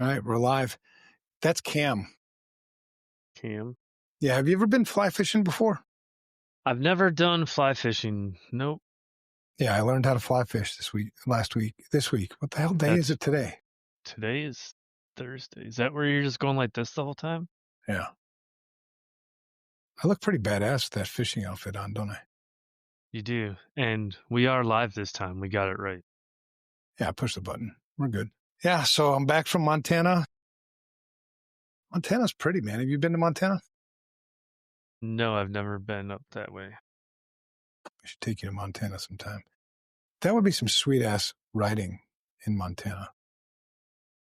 All right, we're live. That's Cam. Cam? Yeah, have you ever been fly fishing before? I've never done fly fishing. Nope. Yeah, I learned how to fly fish this week. What the hell day is it today? Today is Thursday. Is that where you're just going like this the whole time? Yeah. I look pretty badass with that fishing outfit on, don't I? You do. And we are live this time. We got it right. Yeah, push the button. We're good. Yeah, so I'm back from Montana. Montana's pretty, man. Have you been to Montana? No, I've never been up that way. I should take you to Montana sometime. That would be some sweet-ass riding in Montana.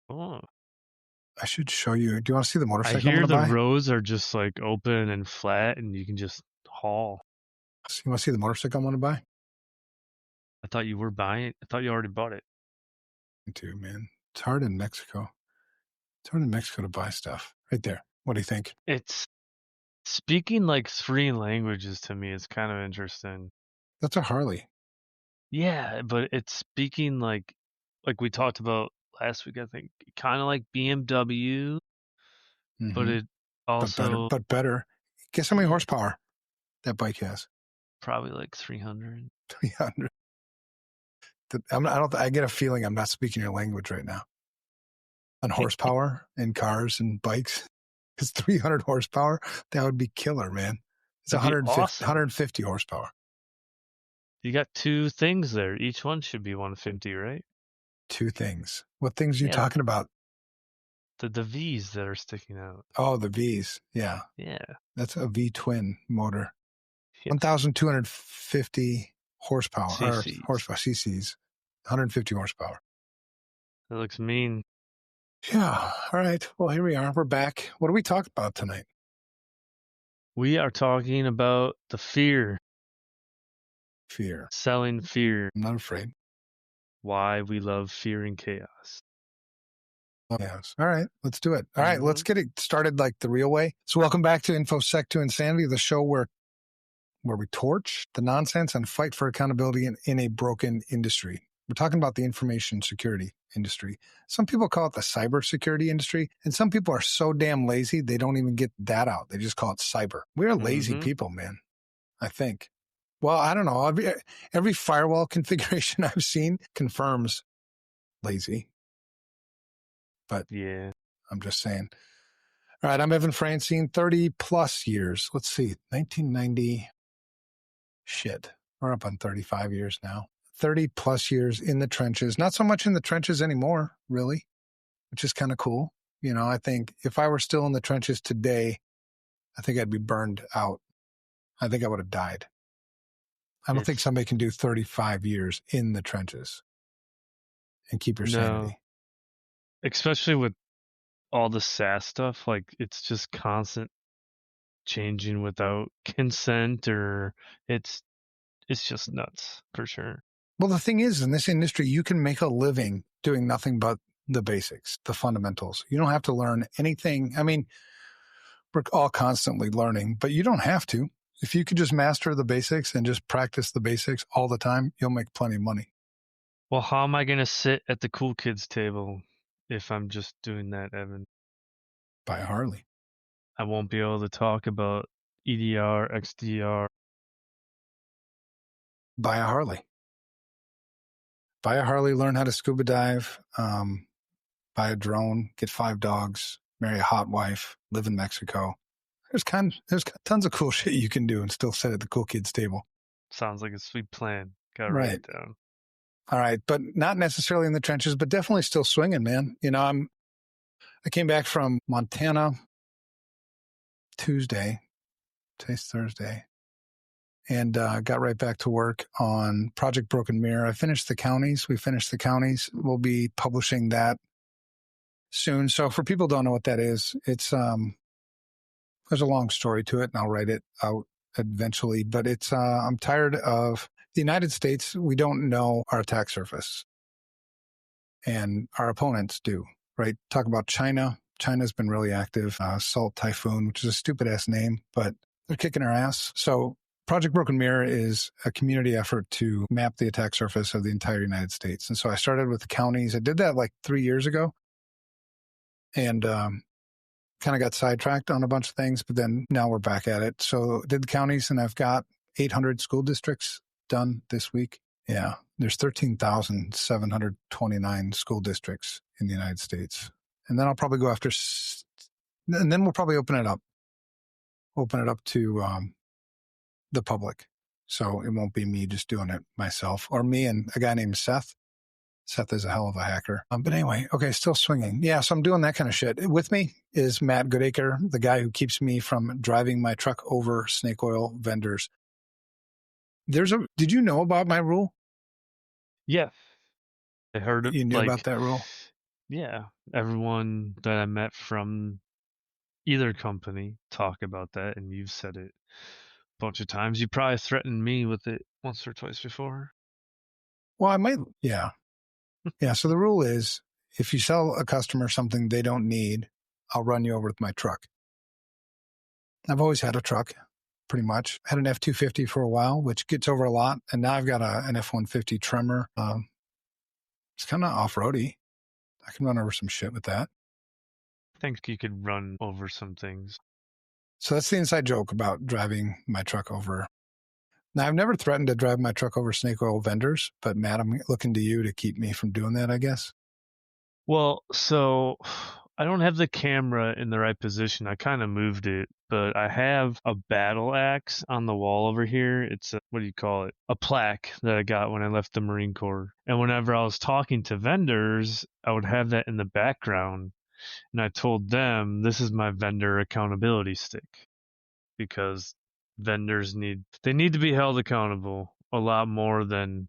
Oh. I should show you. Do you want to see the motorcycle I hear I'm the gonna buy? roads are just like open and flat and you can just haul. You want to see the motorcycle I'm going to buy? I thought you were buying it. I thought you already bought it. Me too, man. It's hard in Mexico. It's hard in Mexico to buy stuff. Right there. What do you think? It's speaking like 3 languages to me is kind of interesting. That's a Harley. Yeah, but it's speaking like we talked about last week, I think, kind of like BMW, but it also But better. Guess how many horsepower that bike has? probably like 300. 300. I get a feeling I'm not speaking your language right now. On horsepower in cars and bikes. It's 300 horsepower. That would be killer, man. It's 150 horsepower. You got 2 things there. Each one should be 150, right? 2 things. What things are you talking about? The V's that are sticking out. Oh, the V's. Yeah. Yeah. That's a V twin motor. Yeah. 1,250 horsepower. CCs. CCs. 150 horsepower. That looks mean. Yeah. All right. Well, here we are. We're back. What do we talk about tonight? We are talking about the fear. Fear. Selling fear. I'm not afraid. Why we love fear and chaos. Yes. All right. Let's do it. All right. Let's get it started like the real way. So welcome back to InfoSec to Insanity, the show where we torch the nonsense and fight for accountability in a broken industry. We're talking about the information security industry. Some people call it the cybersecurity industry, and some people are so damn lazy they don't even get that out. They just call it cyber. We're lazy people, man, I think. Well, I don't know. Every firewall configuration I've seen confirms lazy. But yeah, I'm just saying. All right, I'm Evan Francen, 30 plus years. Let's see, 1990. Shit, we're up on 35 years now. 30 plus years in the trenches. Not so much in the trenches anymore, really, which is kind of cool. You know, I think if I were still in the trenches today, I think I'd be burned out. I think I would have died. I don't think somebody can do 35 years in the trenches and keep your sanity. Especially with all the SaaS stuff, like it's just constant changing without consent, or it's just nuts for sure. Well, the thing is, in this industry, you can make a living doing nothing but the basics, the fundamentals. You don't have to learn anything. I mean, we're all constantly learning, but you don't have to. If you could just master the basics and just practice the basics all the time, you'll make plenty of money. Well, how am I going to sit at the cool kids table if I'm just doing that, Evan? Buy a Harley. I won't be able to talk about EDR, XDR. Buy a Harley. Buy a Harley, learn how to scuba dive, buy a drone, get 5 dogs, marry a hot wife, live in Mexico. There's tons of cool shit you can do and still sit at the cool kids table. Sounds like a sweet plan. Got to write it down. All right, but not necessarily in the trenches, but definitely still swinging, man. You know, I came back from Montana Tuesday. Today's Thursday. And got right back to work on Project Broken Mirror. I finished the counties. We finished the counties. We'll be publishing that soon. So for people who don't know what that is, it's there's a long story to it, and I'll write it out eventually. But it's I'm tired of the United States. We don't know our attack surface, and our opponents do. Right? Talk about China. China's been really active. Salt Typhoon, which is a stupid ass name, but they're kicking our ass. So Project Broken Mirror is a community effort to map the attack surface of the entire United States. And so I started with the counties. I did that like 3 years ago. and kind of got sidetracked on a bunch of things, but then now we're back at it. So did the counties, and I've got 800 school districts done this week. Yeah, there's 13,729 school districts in the United States. And then I'll probably go after, and then we'll probably open it up to the public. So it won't be me just doing it myself, or me and a guy named Seth. Seth is a hell of a hacker. But anyway, okay, still swinging. Yeah, so I'm doing that kind of shit. With me is Matt Goodacre, the guy who keeps me from driving my truck over snake oil vendors. Did you know about my rule? Yeah. I heard it. You knew about that rule? Yeah. Everyone that I met from either company talk about that, and you've said it a bunch of times. You probably threatened me with it once or twice before. Well, I might, yeah. Yeah, so the rule is, if you sell a customer something they don't need, I'll run you over with my truck. I've always had a truck, pretty much. Had an F-250 for a while, which gets over a lot, and now I've got an F-150 Tremor. It's kind of off-roady. I can run over some shit with that. I think you could run over some things. So that's the inside joke about driving my truck over. Now, I've never threatened to drive my truck over snake oil vendors, but Matt, I'm looking to you to keep me from doing that, I guess. Well, so I don't have the camera in the right position. I kind of moved it, but I have a battle axe on the wall over here. It's what do you call it? A plaque that I got when I left the Marine Corps. And whenever I was talking to vendors, I would have that in the background. And I told them, this is my vendor accountability stick, because vendors need to be held accountable a lot more than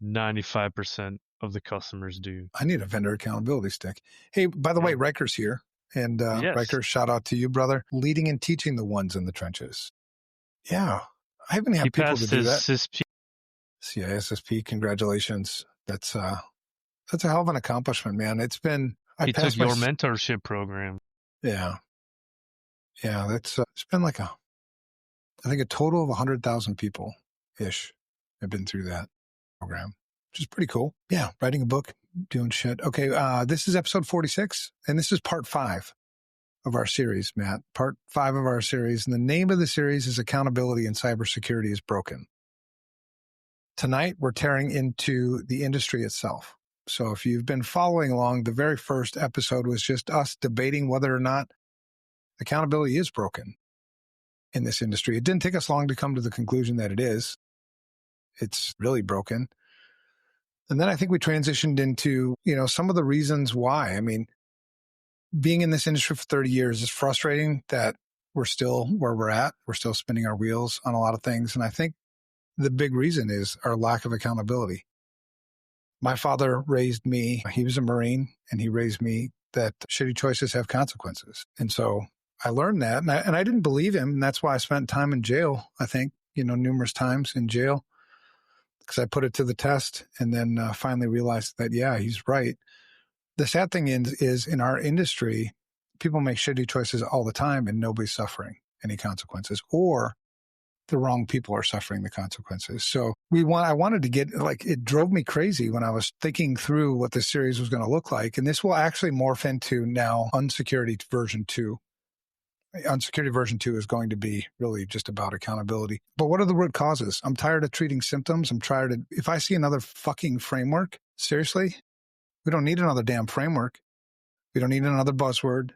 95% of the customers do. I need a vendor accountability stick. Hey, by the way, Riker's here. And Yes. Riker, shout out to you, brother. Leading and teaching the ones in the trenches. Yeah. I haven't had people to do that. CISSP. CISSP, congratulations. That's a hell of an accomplishment, man. It's been... He took your mentorship program. Yeah. Yeah, it's been like I think a total of 100,000 people-ish have been through that program, which is pretty cool. Yeah, writing a book, doing shit. Okay, this is episode 46, and this is part 5 of our series, Matt. Part 5 of our series, and the name of the series is Accountability in Cybersecurity is Broken. Tonight, we're tearing into the industry itself. So if you've been following along, the very first episode was just us debating whether or not accountability is broken in this industry. It didn't take us long to come to the conclusion that it is. It's really broken. And then I think we transitioned into, some of the reasons why. I mean, being in this industry for 30 years is frustrating that we're still where we're at. We're still spinning our wheels on a lot of things. And I think the big reason is our lack of accountability. My father raised me, he was a Marine, and he raised me that shitty choices have consequences. And so I learned that, and I didn't believe him, and that's why I spent time in jail, I think, numerous times in jail, because I put it to the test and then finally realized that, yeah, he's right. The sad thing is in our industry, people make shitty choices all the time and nobody's suffering any consequences, or the wrong people are suffering the consequences. So I wanted to get, it drove me crazy when I was thinking through what this series was going to look like. And this will actually morph into now Unsecurity version 2. Unsecurity version 2 is going to be really just about accountability. But what are the root causes? I'm tired of treating symptoms. I'm tired of, if I see another fucking framework, seriously, we don't need another damn framework. We don't need another buzzword.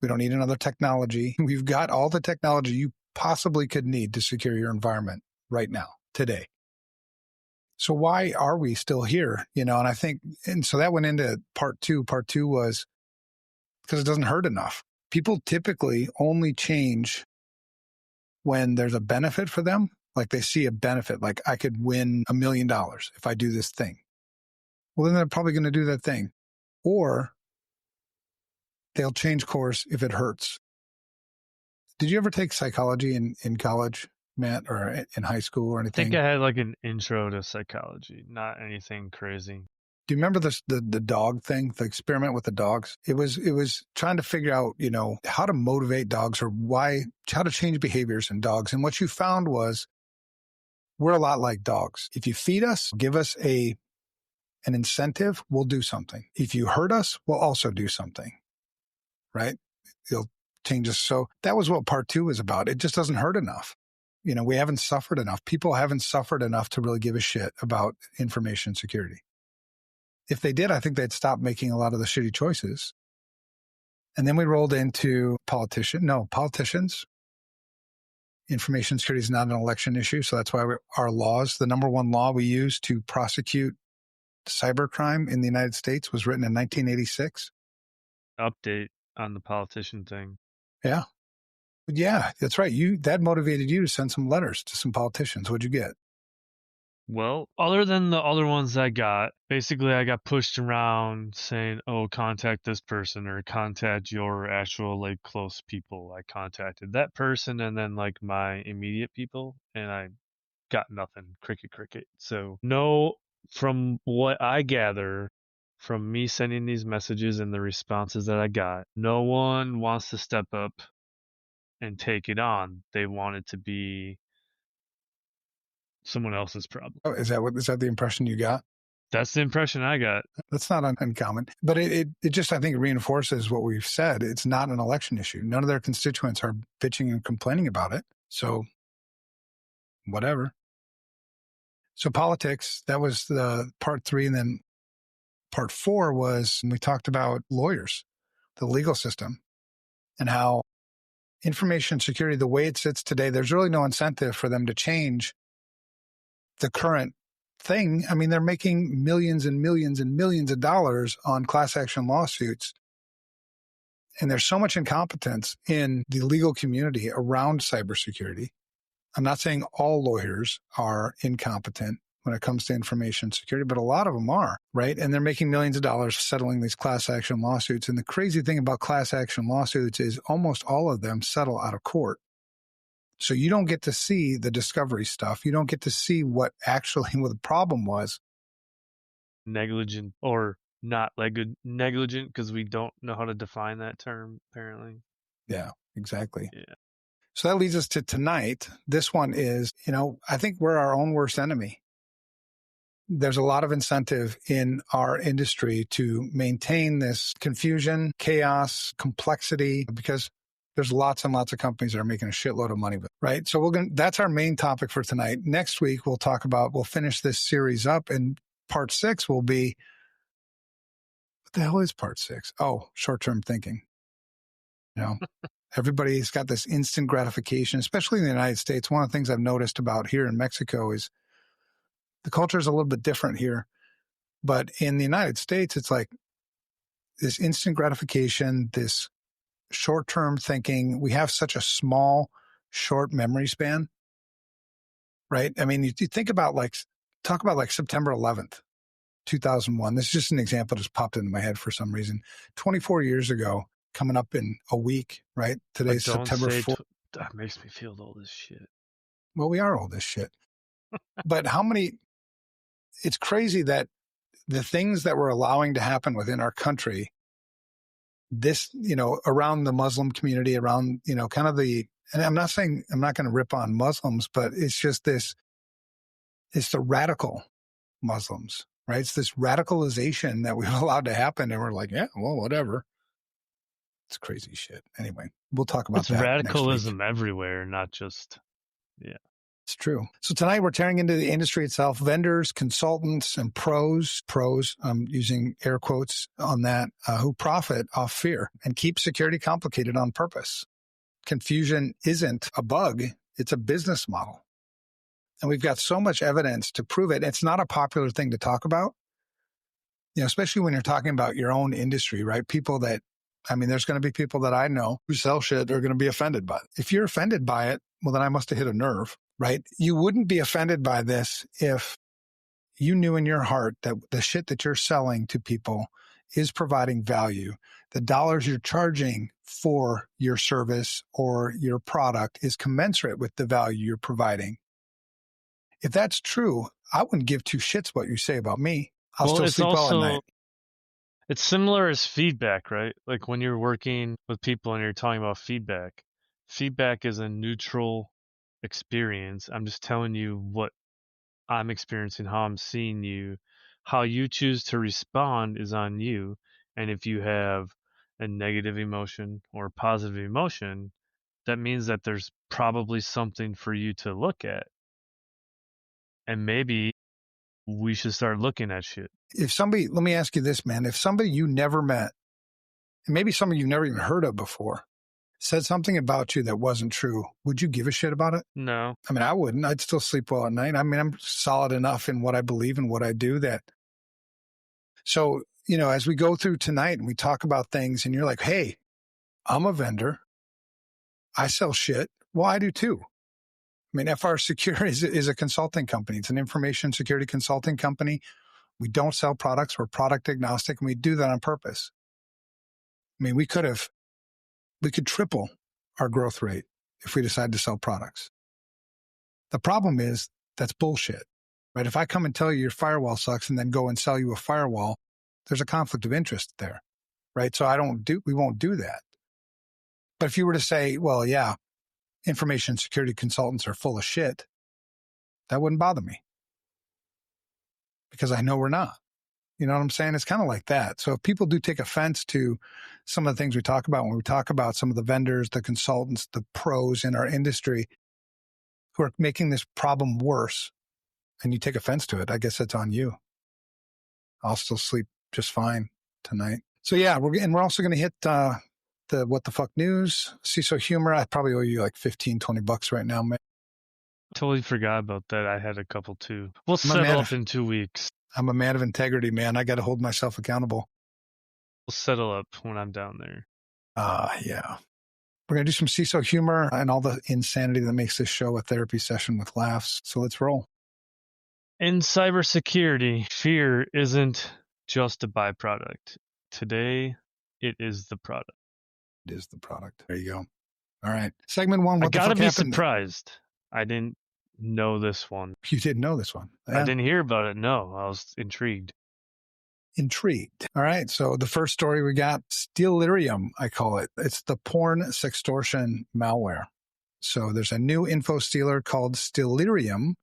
We don't need another technology. We've got all the technology you possibly could need to secure your environment right now, today. So why are we still here? And I think, and so that went into part 2. Part 2 was because it doesn't hurt enough. People typically only change when there's a benefit for them. Like they see a benefit, like I could win $1 million if I do this thing. Well, then they're probably going to do that thing. Or they'll change course if it hurts. Did you ever take psychology in college, Matt, or in high school or anything? I think I had an intro to psychology, not anything crazy. Do you remember the dog thing, the experiment with the dogs? It was trying to figure out, how to motivate dogs or how to change behaviors in dogs. And what you found was we're a lot like dogs. If you feed us, give us an incentive, we'll do something. If you hurt us, we'll also do something. right? It'll change us. So that was what part 2 was about. It just doesn't hurt enough. We haven't suffered enough. People haven't suffered enough to really give a shit about information security. If they did, I think they'd stop making a lot of the shitty choices. And then we rolled into politicians. Information security is not an election issue. So that's why our laws, the number one law we use to prosecute cybercrime in the United States was written in 1986. Update on the politician thing. Yeah. Yeah, that's right. That motivated you to send some letters to some politicians. What'd you get? Well, other than the other ones I got, basically I got pushed around saying, oh, contact this person or contact your actual like close people. I contacted that person and then like my immediate people, and I got nothing. Cricket. So no, from what I gather from me sending these messages and the responses that I got, no one wants to step up and take it on. They want it to be someone else's problem. Oh, is that the impression you got? That's the impression I got. That's not uncommon, but it just, I think, reinforces what we've said. It's not an election issue. None of their constituents are bitching and complaining about it. So whatever. So politics, that was the part 3. And then part 4 was, we talked about lawyers, the legal system, and how information security, the way it sits today, there's really no incentive for them to change the current thing. I mean, they're making millions and millions and millions of dollars on class action lawsuits. And there's so much incompetence in the legal community around cybersecurity. I'm not saying all lawyers are incompetent when it comes to information security, but a lot of them are, right? And they're making millions of dollars settling these class action lawsuits. And the crazy thing about class action lawsuits is almost all of them settle out of court. So you don't get to see the discovery stuff. You don't get to see what the problem was. Negligent or not negligent, because we don't know how to define that term, apparently. Yeah, exactly. Yeah. So that leads us to tonight. This one is, I think we're our own worst enemy. There's a lot of incentive in our industry to maintain this confusion, chaos, complexity, because there's lots and lots of companies that are making a shitload of money, right? So that's our main topic for tonight. Next week, we'll finish this series up, and part 6 will be, what the hell is part 6? Oh, short-term thinking. Everybody's got this instant gratification, especially in the United States. One of the things I've noticed about here in Mexico is the culture is a little bit different here. But in the United States, it's like this instant gratification, this short-term thinking. We have such a small, short memory span, right? I mean, you think about talk about September 11th, 2001. This is just an example that just popped into my head for some reason. 24 years ago, coming up in a week, right? Today's September 4th. That makes me feel old as shit. Well, we are old as shit. But it's crazy that the things that we're allowing to happen within our country, this, around the Muslim community, around, kind of and I'm not saying I'm not going to rip on Muslims, but it's just it's the radical Muslims, right? It's this radicalization that we've allowed to happen. And we're like, yeah, well, whatever. It's crazy shit. Anyway, we'll talk about that. It's radicalism everywhere, not just, yeah. It's true. So tonight we're tearing into the industry itself, vendors, consultants, and pros, I'm using air quotes on that, who profit off fear and keep security complicated on purpose. Confusion isn't a bug. It's a business model. And we've got so much evidence to prove it. It's not a popular thing to talk about, especially when you're talking about your own industry, right? There's going to be people that I know who sell shit that are going to be offended by it. If you're offended by it, well, then I must have hit a nerve, right? You wouldn't be offended by this if you knew in your heart that the shit that you're selling to people is providing value. The dollars you're charging for your service or your product is commensurate with the value you're providing. If that's true, I wouldn't give two shits what you say about me. I'll still sleep well at night. It's similar as feedback, right? Like when you're working with people and you're talking about feedback. Feedback is a neutral experience. I'm just telling you what I'm experiencing, how I'm seeing you. How you choose to respond is on you. And if you have a negative emotion or positive emotion, that means that there's probably something for you to look at. And maybe we should start looking at shit. If somebody, let me ask you this, man, if somebody you never met, and maybe somebody you've never even heard of before, said something about you that wasn't true, would you give a shit about it? No. I mean, I wouldn't. I'd still sleep well at night. I mean, I'm solid enough in what I believe and what I do that. So, as we go through tonight and we talk about things and you're like, hey, I'm a vendor. I sell shit. Well, I do too. I mean, FR Secure is a consulting company. It's an information security consulting company. We don't sell products. We're product agnostic, and we do that on purpose. I mean, we could triple our growth rate if we decide to sell products. The problem is that's bullshit, right? If I come and tell you your firewall sucks and then go and sell you a firewall, there's a conflict of interest there, right? So we won't do that. But if you were to say, well, yeah, information security consultants are full of shit, that wouldn't bother me because I know we're not. You know what I'm saying? It's kind of like that. So if people do take offense to some of the things we talk about when we talk about some of the vendors, the consultants, the pros in our industry who are making this problem worse, and you take offense to it, I guess that's on you. I'll still sleep just fine tonight. So yeah, we're also going to hit the what the fuck news, CISO humor. I probably owe you like $15-20 right now, man. Totally forgot about that. I had a couple too. We'll settle up in 2 weeks. I'm a man of integrity, man. I got to hold myself accountable. We'll settle up when I'm down there. Yeah. We're going to do some CISO humor and all the insanity that makes this show a therapy session with laughs. So let's roll. In cybersecurity, fear isn't just a byproduct. Today, it is the product. It is the product. There you go. All right. Segment 1. I gotta be surprised. I didn't know this one. You didn't know this one? Yeah. I didn't hear about it. No, I was intrigued. All right. So the first story we got, Stealerium, I call it. It's the porn sextortion malware. So there's a new info stealer called Stealerium.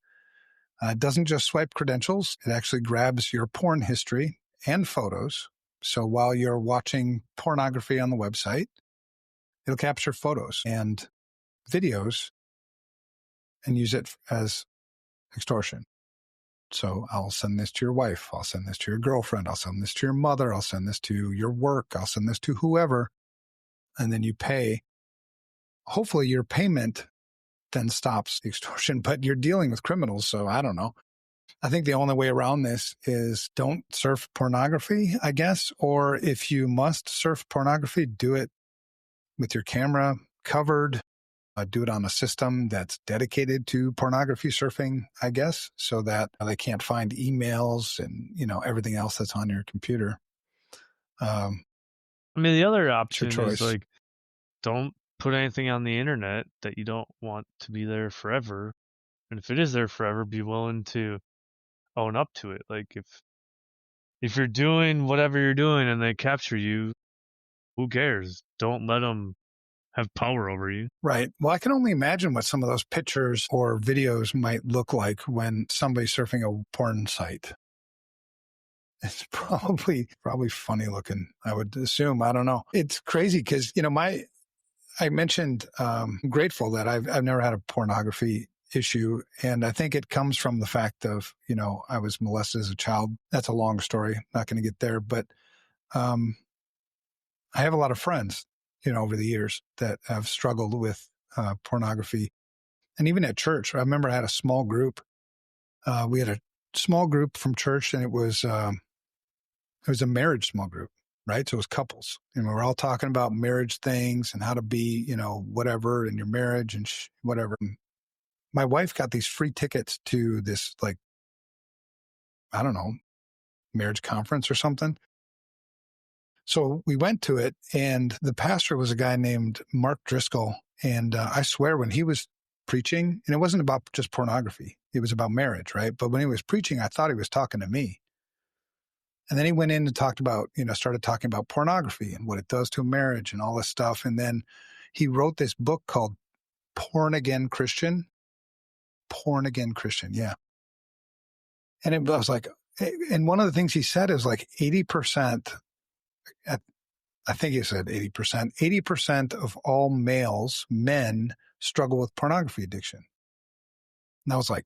It doesn't just swipe credentials. It actually grabs your porn history and photos. So while you're watching pornography on the website, it'll capture photos and videos and use it as extortion. So I'll send this to your wife. I'll send this to your girlfriend. I'll send this to your mother. I'll send this to your work. I'll send this to whoever. And then you pay. Hopefully your payment then stops the extortion, but you're dealing with criminals. So I don't know. I think the only way around this is don't surf pornography, I guess. Or if you must surf pornography, do it with your camera covered. Do it on a system that's dedicated to pornography surfing, I guess, so that they can't find emails and, everything else that's on your computer. I mean, the other option is like, don't put anything on the internet that you don't want to be there forever. And if it is there forever, be willing to own up to it. Like if you're doing whatever you're doing and they capture you, who cares? Don't let them have power over you. Right. Well, I can only imagine what some of those pictures or videos might look like when somebody's surfing a porn site. It's probably funny looking, I would assume. I don't know. It's crazy because, I mentioned I'm grateful that I've never had a pornography issue. And I think it comes from the fact of, I was molested as a child. That's a long story. Not going to get there. But I have a lot of friends over the years that have struggled with pornography. And even at church, I remember I had a small group. We had a small group from church, and it was a marriage small group, right? So it was couples. And we were all talking about marriage things and how to be, whatever in your marriage and whatever. My wife got these free tickets to this, like, I don't know, marriage conference or something. So we went to it, and the pastor was a guy named Mark Driscoll. And I swear when he was preaching, and it wasn't about just pornography, it was about marriage, right? But when he was preaching, I thought he was talking to me. And then he went in and talked about, started talking about pornography and what it does to a marriage and all this stuff. And then he wrote this book called Born Again Christian. Born Again Christian, yeah. And I was like, and one of the things he said is like 80% I think you said 80%. 80% of all men, struggle with pornography addiction. And I was like,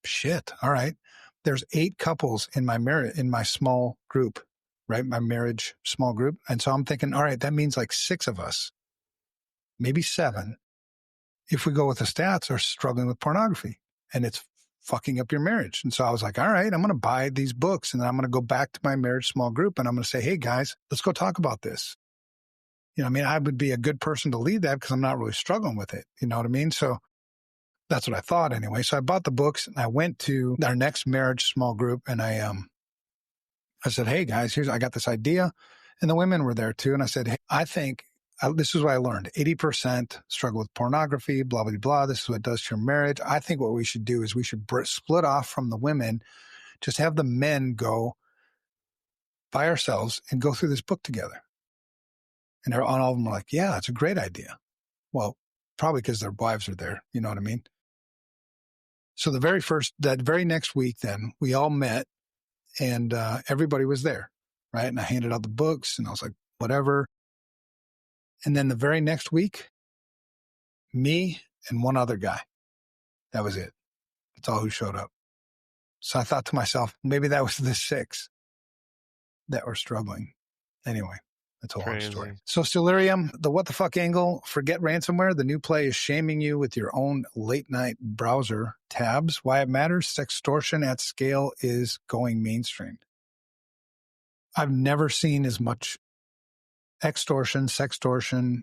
shit. All right. There's 8 couples in my small group, right? My marriage small group. And so I'm thinking, all right, that means like 6 of us, maybe 7, if we go with the stats, are struggling with pornography, and it's fucking up your marriage. And so I was like, all right, I'm going to buy these books, and then I'm going to go back to my marriage small group, and I'm going to say, hey guys, let's go talk about this. You know, I mean, I would be a good person to lead that because I'm not really struggling with it. You know what I mean? So that's what I thought anyway. So I bought the books, and I went to our next marriage small group, and I said, hey guys, I got this idea. And the women were there too. And I said, hey, I think this is what I learned. 80% struggle with pornography, blah, blah, blah. This is what it does to your marriage. I think what we should do is we should split off from the women, just have the men go by ourselves and go through this book together. And all of them were like, yeah, that's a great idea. Well, probably because their wives are there. You know what I mean? So that very next week, then we all met, and everybody was there, right? And I handed out the books, and I was like, whatever. And then the very next week, me and one other guy. That was it. That's all who showed up. So I thought to myself, maybe that was the 6 that were struggling. Anyway, that's a long story. So Stellarium, the what the fuck angle, forget ransomware. The new play is shaming you with your own late night browser tabs. Why it matters, sextortion at scale is going mainstream. I've never seen as much sextortion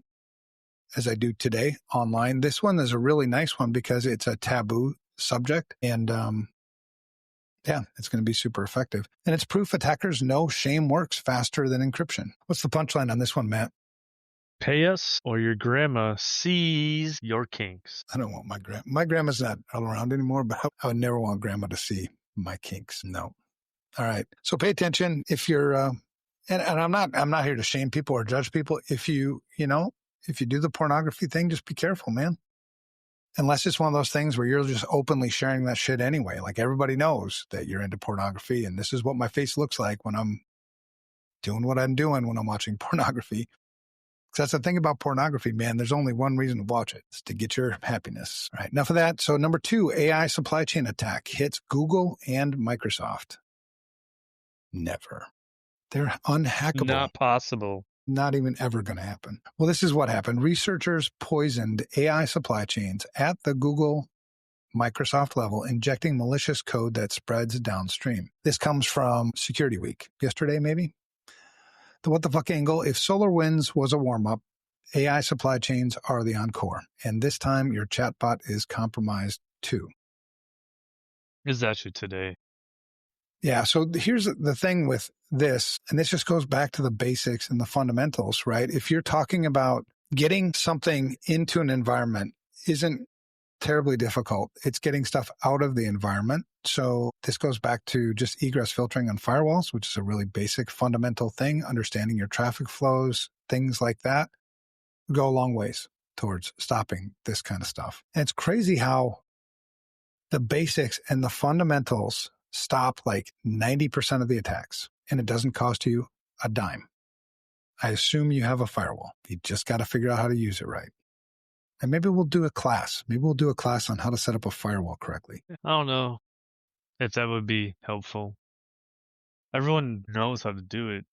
as I do today online. This one is a really nice one because it's a taboo subject, and it's going to be super effective. And it's proof attackers know shame works faster than encryption. What's the punchline on this one, Matt? Pay us or your grandma sees your kinks. I don't want my grandma's not around anymore, but I would never want grandma to see my kinks. No. All right. So pay attention if you're, and I'm not here to shame people or judge people. If you do the pornography thing, just be careful, man. Unless it's one of those things where you're just openly sharing that shit anyway. Like everybody knows that you're into pornography, and this is what my face looks like when I'm doing what I'm doing when I'm watching pornography. Because that's the thing about pornography, man. There's only one reason to watch it. It's to get your happiness. All right. Enough of that. So number 2, AI supply chain attack hits Google and Microsoft. Never. They're unhackable. Not possible. Not even ever going to happen. Well, this is what happened. Researchers poisoned AI supply chains at the Google Microsoft level, injecting malicious code that spreads downstream. This comes from Security Week. Yesterday, maybe? The what the fuck angle. If SolarWinds was a warm-up, AI supply chains are the encore. And this time, your chatbot is compromised too. Is actually today. Yeah, so here's the thing with this, and this just goes back to the basics and the fundamentals, right? If you're talking about getting something into an environment isn't terribly difficult. It's getting stuff out of the environment. So this goes back to just egress filtering on firewalls, which is a really basic fundamental thing. Understanding your traffic flows, things like that, go a long ways towards stopping this kind of stuff. And it's crazy how the basics and the fundamentals stop like 90% of the attacks, and it doesn't cost you a dime. I assume you have a firewall. You just got to figure out how to use it right. And maybe we'll do a class. Maybe we'll do a class on how to set up a firewall correctly. I don't know if that would be helpful. Everyone knows how to do it.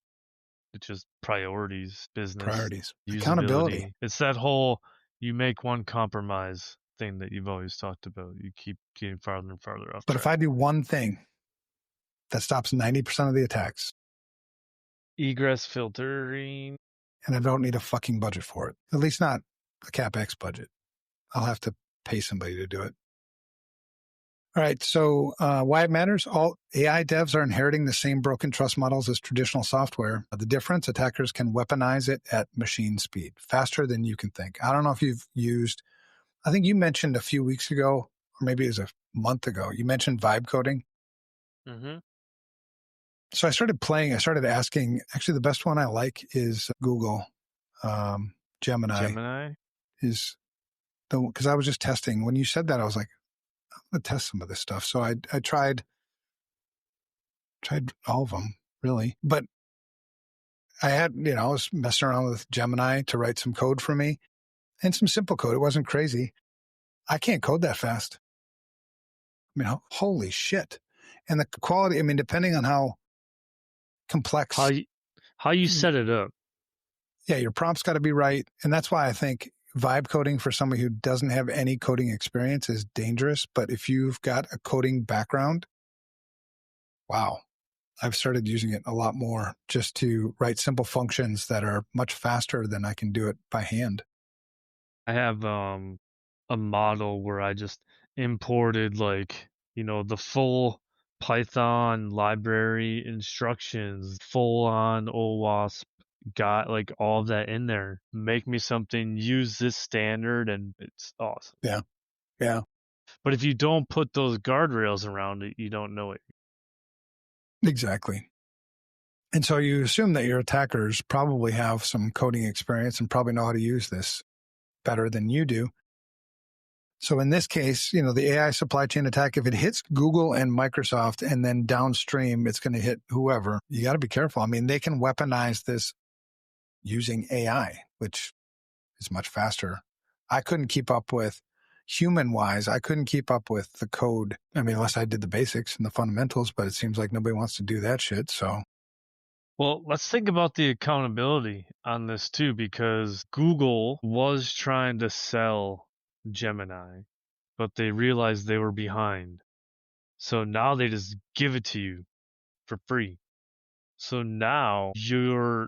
It's just priorities, business. Priorities. Accountability. It's that whole you make one compromise thing that you've always talked about. You keep getting farther and farther off. But if I do one thing that stops 90% of the attacks, egress filtering, and I don't need a fucking budget for it, at least not a CapEx budget, I'll have to pay somebody to do it. All right. So why it matters? All AI devs are inheriting the same broken trust models as traditional software. The difference, attackers can weaponize it at machine speed, faster than you can think. I don't know if you've used, I think you mentioned a few weeks ago, or maybe it was a month ago, you mentioned vibe coding. Mm-hmm. So I started asking, actually the best one I like is Google Gemini. Is the, because I was just testing. When you said that, I was like, I'm going to test some of this stuff. So I tried all of them, really. But I was messing around with Gemini to write some code for me, and some simple code. It wasn't crazy. I can't code that fast. I mean, holy shit. And the quality, I mean, depending on how complex. How you set it up. Yeah, your prompt's got to be right. And that's why I think vibe coding for somebody who doesn't have any coding experience is dangerous. But if you've got a coding background, wow, I've started using it a lot more just to write simple functions that are much faster than I can do it by hand. I have a model where I just imported the full Python library instructions, full on OWASP, got like all of that in there. Make me something, use this standard, and it's awesome. Yeah. Yeah. But if you don't put those guardrails around it, you don't know it. Exactly. And so you assume that your attackers probably have some coding experience and probably know how to use this better than you do. So in this case, the AI supply chain attack, if it hits Google and Microsoft and then downstream, it's going to hit whoever. You got to be careful. I mean, they can weaponize this using AI, which is much faster. I couldn't keep up with human-wise. I couldn't keep up with the code. I mean, unless I did the basics and the fundamentals, but it seems like nobody wants to do that shit. So, well, let's think about the accountability on this too, because Google was trying to sell Gemini, but they realized they were behind. So now they just give it to you for free. So now you're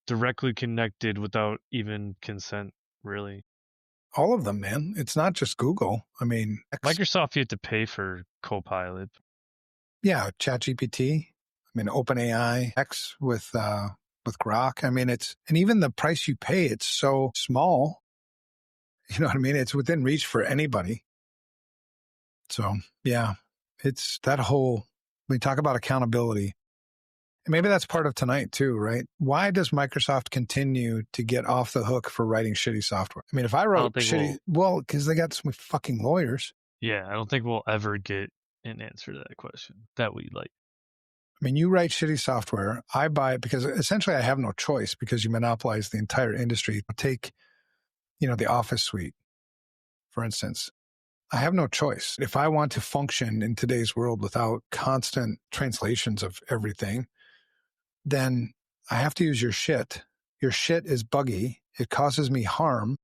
directly connected without even consent, really. all of them, man. It's not just Google. I mean, Microsoft, you have to pay for Copilot. Yeah, ChatGPT. I mean, OpenAI, X with Grok. I mean, and even the price you pay, it's so small. You know what I mean? It's within reach for anybody. So yeah, it's that whole, we talk about accountability. And maybe that's part of tonight too, right? Why does Microsoft continue to get off the hook for writing shitty software? I mean, if I wrote shitty, because they got some fucking lawyers. Yeah, I don't think we'll ever get an answer to that question that we like. I mean, you write shitty software. I buy it because essentially I have no choice because you monopolize the entire industry. Take, the Office suite, for instance. I have no choice. If I want to function in today's world without constant translations of everything, then I have to use your shit. Your shit is buggy. It causes me harm.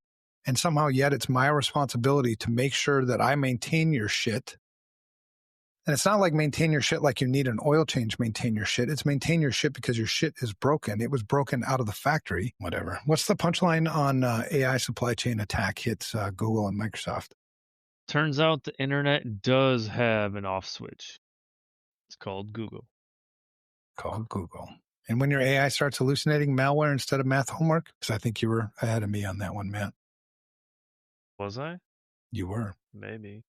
And somehow yet it's my responsibility to make sure that I maintain your shit. And it's not like maintain your shit like you need an oil change, maintain your shit. It's maintain your shit because your shit is broken. It was broken out of the factory, whatever. What's the punchline on AI supply chain attack hits Google and Microsoft? Turns out the internet does have an off switch. It's called Google. And when your AI starts hallucinating malware instead of math homework, because I think you were ahead of me on that one, Matt. Was I? You were. Maybe.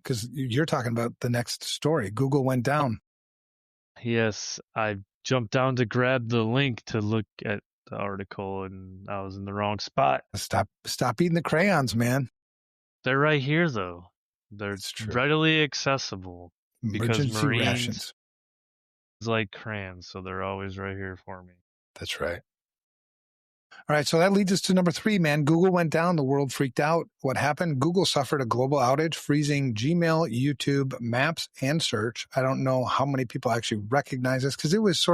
Because you're talking about the next story. Google went down. Yes, I jumped down to grab the link to look at the article, and I was in the wrong spot. Stop eating the crayons, man. They're right here, though. They're readily accessible. Emergency rations. Like crayons, so they're always right here for me. That's right. All right, so that leads us to number 3, man. Google went down. The world freaked out. What happened? Google suffered a global outage, freezing Gmail, YouTube, Maps, and Search. I don't know how many people actually recognize this because it was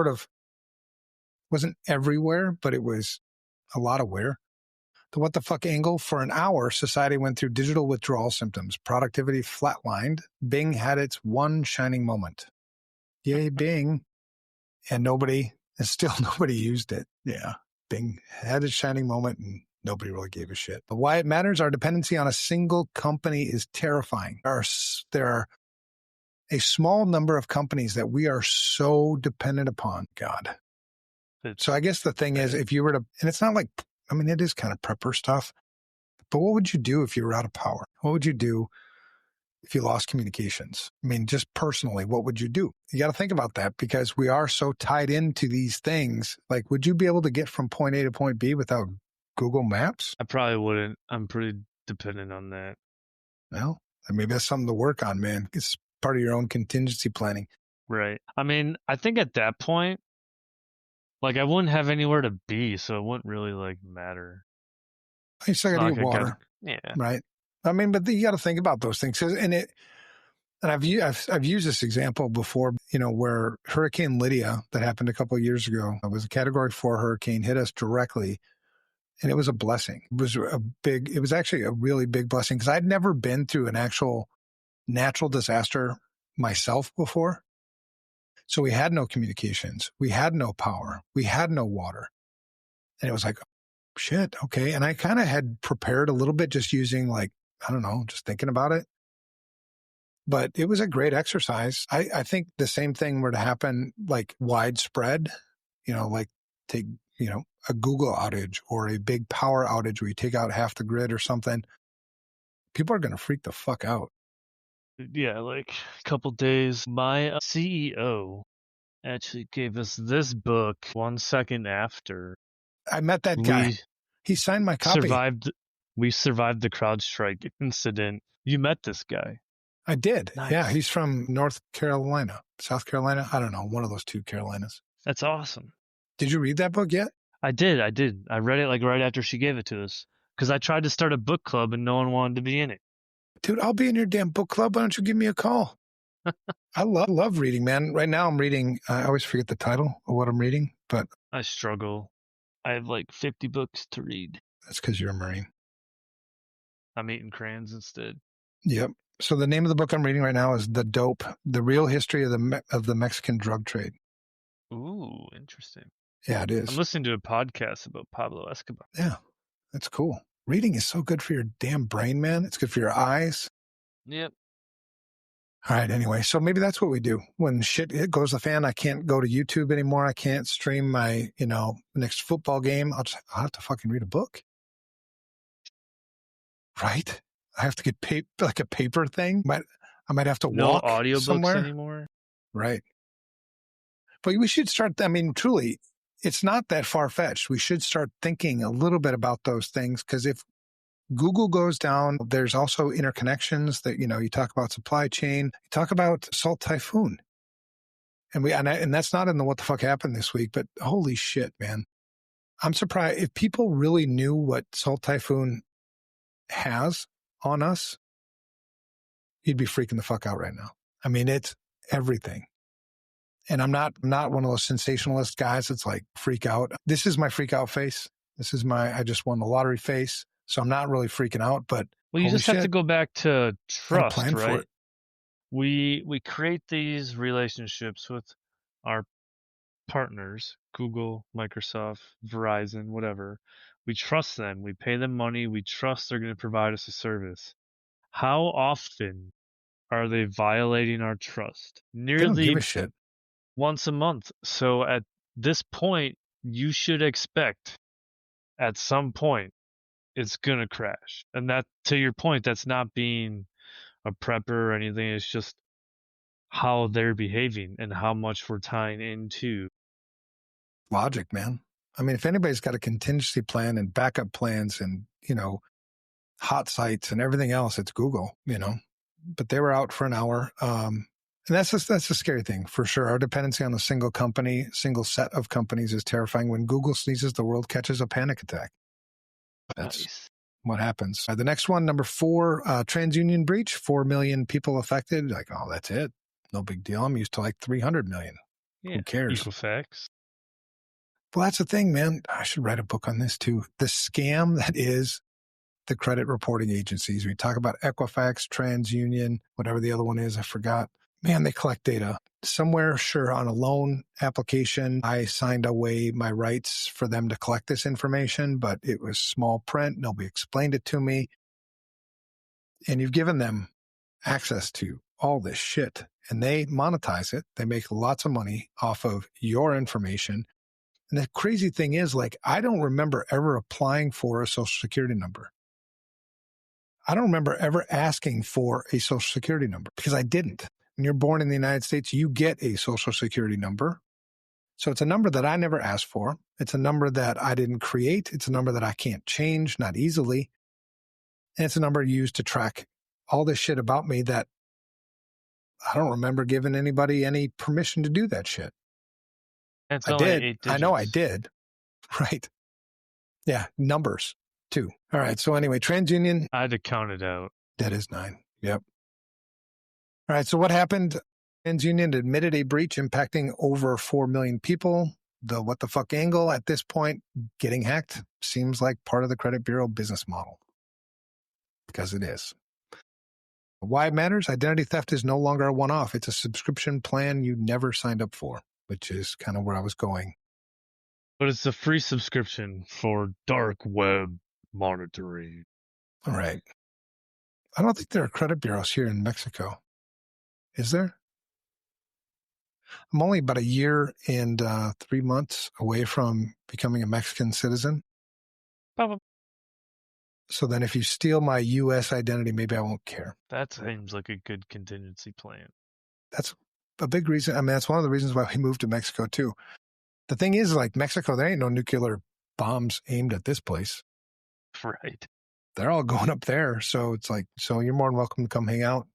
wasn't everywhere, but it was a lot of where. The what the fuck angle? For an hour, society went through digital withdrawal symptoms. Productivity flatlined. Bing had its one shining moment. Yay, Bing. And still nobody used it. Yeah. Bing had its shining moment and nobody really gave a shit. But why it matters, our dependency on a single company is terrifying. There are a small number of companies that we are so dependent upon. God. So I guess the thing is, if you were to, and it's not like, I mean, it is kind of prepper stuff, but what would you do if you were out of power? What would you do if you lost communications? I mean, just personally, what would you do? You got to think about that because we are so tied into these things. Like, would you be able to get from point A to point B without Google Maps? I probably wouldn't. I'm pretty dependent on that. Well, maybe that's something to work on, man. It's part of your own contingency planning. Right. I mean, I think at that point, Like, I wouldn't have anywhere to be, so it wouldn't really, like, matter. You still got to Like, get water, yeah. right? I mean, but you got to think about those things. And I've used this example before, where Hurricane Lydia that happened a couple of years ago, it was a Category 4 hurricane, hit us directly, and it was a blessing. It was actually a really big blessing because I'd never been through an actual natural disaster myself before. So we had no communications, we had no power, we had no water, and it was like, shit, okay. And I kind of had prepared a little bit just using just thinking about it. But it was a great exercise. I think the same thing were to happen like widespread, take, a Google outage or a big power outage where you take out half the grid or something. People are going to freak the fuck out. Yeah, like a couple days. My CEO actually gave us this book 1 second after I met that guy. He signed my copy. We survived the CrowdStrike incident. You met this guy. I did. Nice. Yeah, he's from North Carolina, South Carolina. I don't know, one of those two Carolinas. That's awesome. Did you read that book yet? I did. I read it like right after she gave it to us because I tried to start a book club and no one wanted to be in it. Dude, I'll be in your damn book club. Why don't you give me a call? I love reading, man. Right now I'm reading, I always forget the title of what I'm reading, but I struggle. I have like 50 books to read. That's because you're a Marine. I'm eating crayons instead. Yep. So the name of the book I'm reading right now is The Dope, The Real History of the Mexican Drug Trade. Ooh, interesting. Yeah, it is. I'm listening to a podcast about Pablo Escobar. Yeah, that's cool. Reading is so good for your damn brain, man. It's good for your eyes. Yep. All right, anyway, so maybe that's what we do. When shit goes the fan, I can't go to YouTube anymore. I can't stream my, next football game. I'll have to fucking read a book. Right? I have to get like a paper thing. I might have to walk audiobooks somewhere anymore. Right. But we should start, truly, it's not that far-fetched. We should start thinking a little bit about those things because if Google goes down, there's also interconnections that, you talk about supply chain, you talk about Salt Typhoon. And that's not in the What the Fuck Happened This Week, but holy shit, man. I'm surprised if people really knew what Salt Typhoon has on us, you'd be freaking the fuck out right now. It's everything. And I'm not one of those sensationalist guys that's like freak out. This is my freak out face. This is I just won the lottery face. So I'm not really freaking out, but well, you just have to go back to trust, plan right? for it. We create these relationships with our partners, Google, Microsoft, Verizon, whatever. We trust them. We pay them money. We trust they're going to provide us a service. How often are they violating our trust? Nearly they don't give a shit. Once a month. So at this point, you should expect at some point it's going to crash. And that, to your point, that's not being a prepper or anything. It's just how they're behaving and how much we're tying into logic, man. If anybody's got a contingency plan and backup plans and, hot sites and everything else, it's Google, but they were out for an hour. And that's a scary thing for sure. Our dependency on a single set of companies is terrifying. When Google sneezes, the world catches a panic attack. That's what happens. The next one, number 4, TransUnion breach, 4 million people affected. Like, oh, that's it. No big deal. I'm used to like 300 million. Yeah, who cares? Equifax. Well, that's the thing, man. I should write a book on this too. The scam that is the credit reporting agencies. We talk about Equifax, TransUnion, whatever the other one is. I forgot. Man, they collect data. Somewhere, sure, on a loan application, I signed away my rights for them to collect this information, but it was small print. Nobody explained it to me. And you've given them access to all this shit, and they monetize it. They make lots of money off of your information. And the crazy thing is, I don't remember ever applying for a Social Security number. I don't remember ever asking for a Social Security number because I didn't. When you're born in the United States, you get a Social Security number. So it's a number that I never asked for. It's a number that I didn't create. It's a number that I can't change, not easily. And it's a number used to track all this shit about me that I don't remember giving anybody any permission to do that shit. It's I only did. 8 digits. I know I did. Right. Yeah. Numbers too. All right. So anyway, TransUnion. I had to count it out. That is 9. Yep. All right. So what happened? TransUnion admitted a breach impacting over 4 million people. The what the fuck angle at this point, getting hacked seems like part of the credit bureau business model. Because it is. Why it matters? Identity theft is no longer a one-off. It's a subscription plan you never signed up for, which is kind of where I was going. But it's a free subscription for dark web monitoring. All right. I don't think there are credit bureaus here in Mexico. Is there? I'm only about a year and 3 months away from becoming a Mexican citizen. Probably. So then if you steal my U.S. identity, maybe I won't care. That seems like a good contingency plan. That's a big reason. I mean, that's one of the reasons why we moved to Mexico, too. The thing is, like, Mexico, there ain't no nuclear bombs aimed at this place. Right. They're all going up there. So it's like, so you're more than welcome to come hang out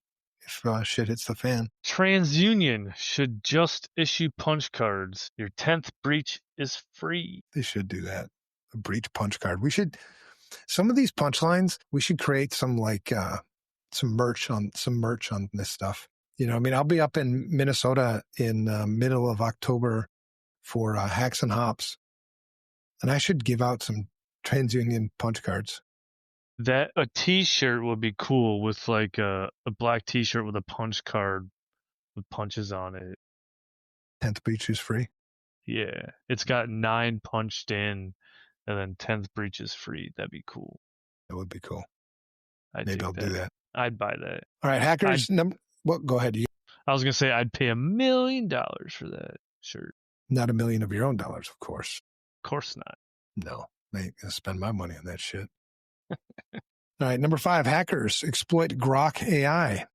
if shit hits the fan. TransUnion should just issue punch cards. Your 10th breach is free. They should do that. A breach punch card. We should, some of these punchlines, we should create some like, some merch on this stuff. You know, I mean, I'll be up in Minnesota in middle of October for Hacks and Hops, and I should give out some TransUnion punch cards. That a T-shirt would be cool with like a black T-shirt with a punch card with punches on it. 10th breach is free. Yeah, it's got 9 punched in, and then 10th breach is free. That'd be cool. That would be cool. Maybe I'll do that. I'd buy that. All right, hackers. Go ahead. I was gonna say I'd pay $1 million for that shirt. Not $1 million of your own dollars, of course. Of course not. No, they ain't gonna spend my money on that shit. All right, number 5, hackers exploit Grok AI.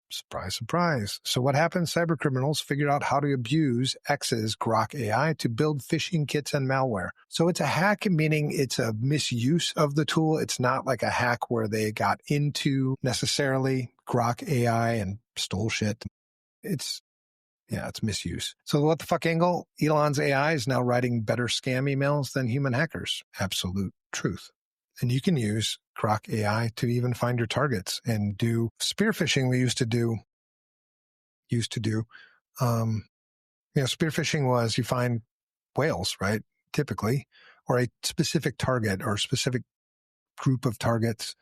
Surprise, surprise. So what happens? Cyber criminals figured out how to abuse X's Grok AI to build phishing kits and malware. So it's a hack, meaning it's a misuse of the tool. It's not like a hack where they got into necessarily Grok AI and stole shit. It's misuse. So what the fuck angle? Elon's AI is now writing better scam emails than human hackers. Absolute truth. And you can use Grok AI to even find your targets and do spear phishing. We used to do. Spear phishing was you find whales, right? Typically, or a specific target or a specific group of targets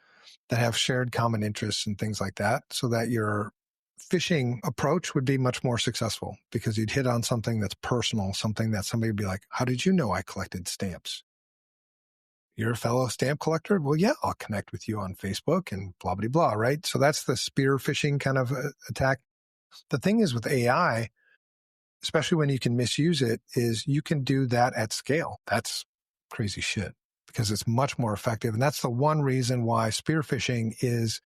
that have shared common interests and things like that, so that your phishing approach would be much more successful because you'd hit on something that's personal, something that somebody would be like, how did you know I collected stamps? You're a fellow stamp collector? Well, yeah, I'll connect with you on Facebook and blah, blah, blah, right? So that's the spear phishing kind of attack. The thing is with AI, especially when you can misuse it, is you can do that at scale. That's crazy shit because it's much more effective. And that's the one reason why spear phishing is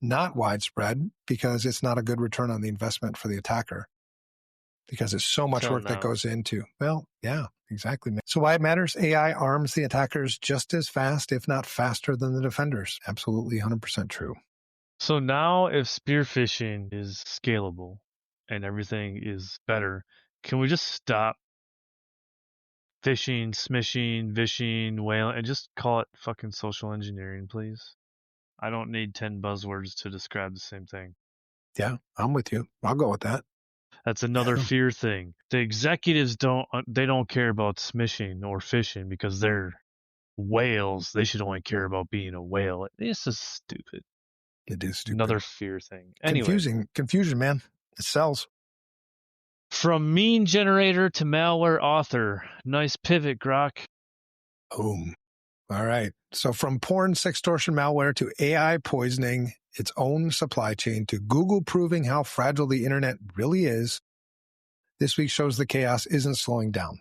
not widespread, because it's not a good return on the investment for the attacker. Because it's so much work that goes into, well, yeah, exactly. So why it matters? AI arms the attackers just as fast, if not faster than the defenders. Absolutely 100% true. So now if spear phishing is scalable and everything is better, can we just stop phishing, smishing, vishing, whaling, and just call it fucking social engineering, please? I don't need 10 buzzwords to describe the same thing. Yeah, I'm with you. I'll go with that. That's another fear thing. The executives don't care about smishing or phishing because they're whales. They should only care about being a whale. This is stupid. It is stupid. Another fear thing. Anyway. Confusion, man. It sells. From meme generator to malware author. Nice pivot, Grok. Boom. All right. So from porn sextortion malware to AI poisoning its own supply chain to Google proving how fragile the internet really is, this week shows the chaos isn't slowing down.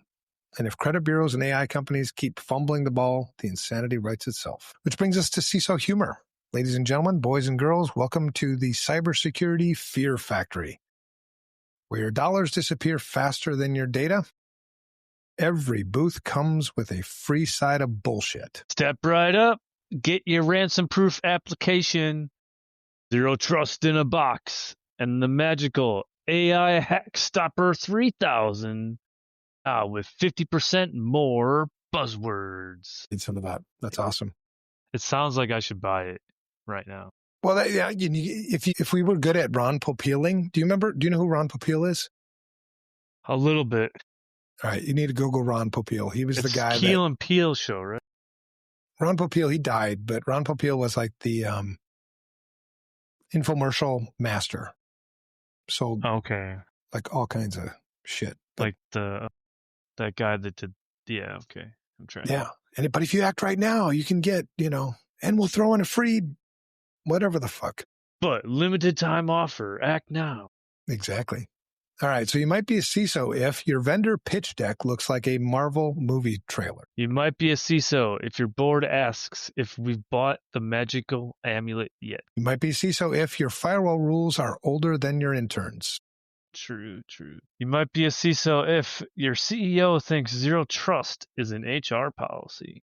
And if credit bureaus and AI companies keep fumbling the ball, the insanity writes itself. Which brings us to CISO humor. Ladies and gentlemen, boys and girls, welcome to the Cybersecurity Fear Factory, where your dollars disappear faster than your data. Every booth comes with a free side of bullshit. Step right up. Get your ransom-proof application, Zero Trust in a Box, and the magical AI Hack Stopper 3000 with 50% more buzzwords. Need some of that. That's awesome. It sounds like I should buy it right now. Well, if we were good at Ron Popeeling, do you know who Ron Popeil is? A little bit. All right, you need to Google Ron Popeil. He was the guy Keel and Peele show, right? Ron Popeil, he died, but Ron Popeil was like the infomercial master. Sold like all kinds of shit. But, like that guy that did, yeah, okay. I'm trying. Yeah, but if you act right now, you can get, and we'll throw in a free whatever the fuck. But limited time offer, act now. Exactly. All right, so you might be a CISO if your vendor pitch deck looks like a Marvel movie trailer. You might be a CISO if your board asks if we've bought the magical amulet yet. You might be a CISO if your firewall rules are older than your interns. True. You might be a CISO if your CEO thinks zero trust is an HR policy.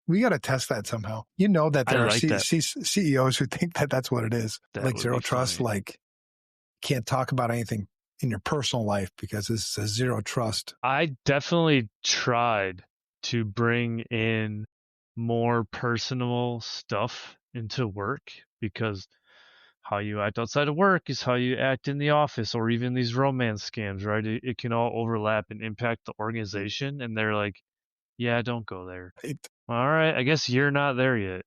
We got to test that somehow. You know that there are that. CEOs who think that that's what it is. That like zero trust, funny. Like can't talk about anything in your personal life because this says zero trust. I definitely tried to bring in more personal stuff into work because how you act outside of work is how you act in the office, or even these romance scams, right? It can all overlap and impact the organization. And they're like, yeah, don't go there. Right. All right, I guess you're not there yet.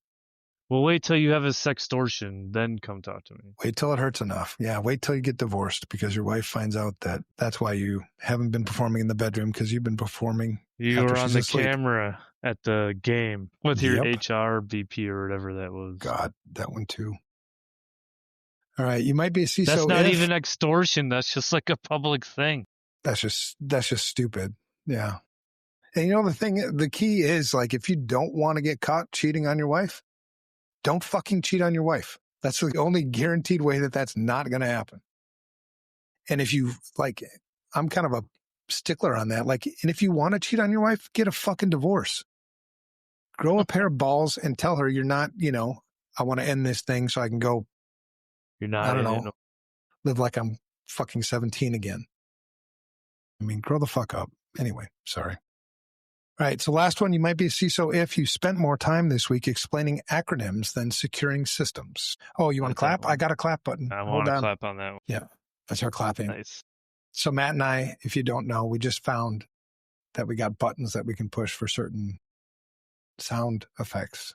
Well, wait till you have a sextortion, then come talk to me. Wait till it hurts enough. Yeah, wait till you get divorced because your wife finds out that that's why you haven't been performing in the bedroom, because you've been performing. You were on the camera at the game with your HR VP or whatever that was. God, that one too. All right, you might be a CISO. That's not even extortion. That's just like a public thing. That's just stupid. Yeah. And the key is, like, if you don't want to get caught cheating on your wife, don't fucking cheat on your wife. That's the only guaranteed way that that's not going to happen. And if you, like, I'm kind of a stickler on that. Like, and if you want to cheat on your wife, get a fucking divorce. Grow a pair of balls and tell her you're not, I want to end this thing so I can go, you're not, I don't know, live like I'm fucking 17 again. I mean, grow the fuck up. Anyway, sorry. All right, so last one, you might be a CISO if you spent more time this week explaining acronyms than securing systems. Oh, you want to clap? I got a clap button. I want to clap on that one. Yeah, that's our clapping. Nice. So Matt and I, if you don't know, we just found that we got buttons that we can push for certain sound effects.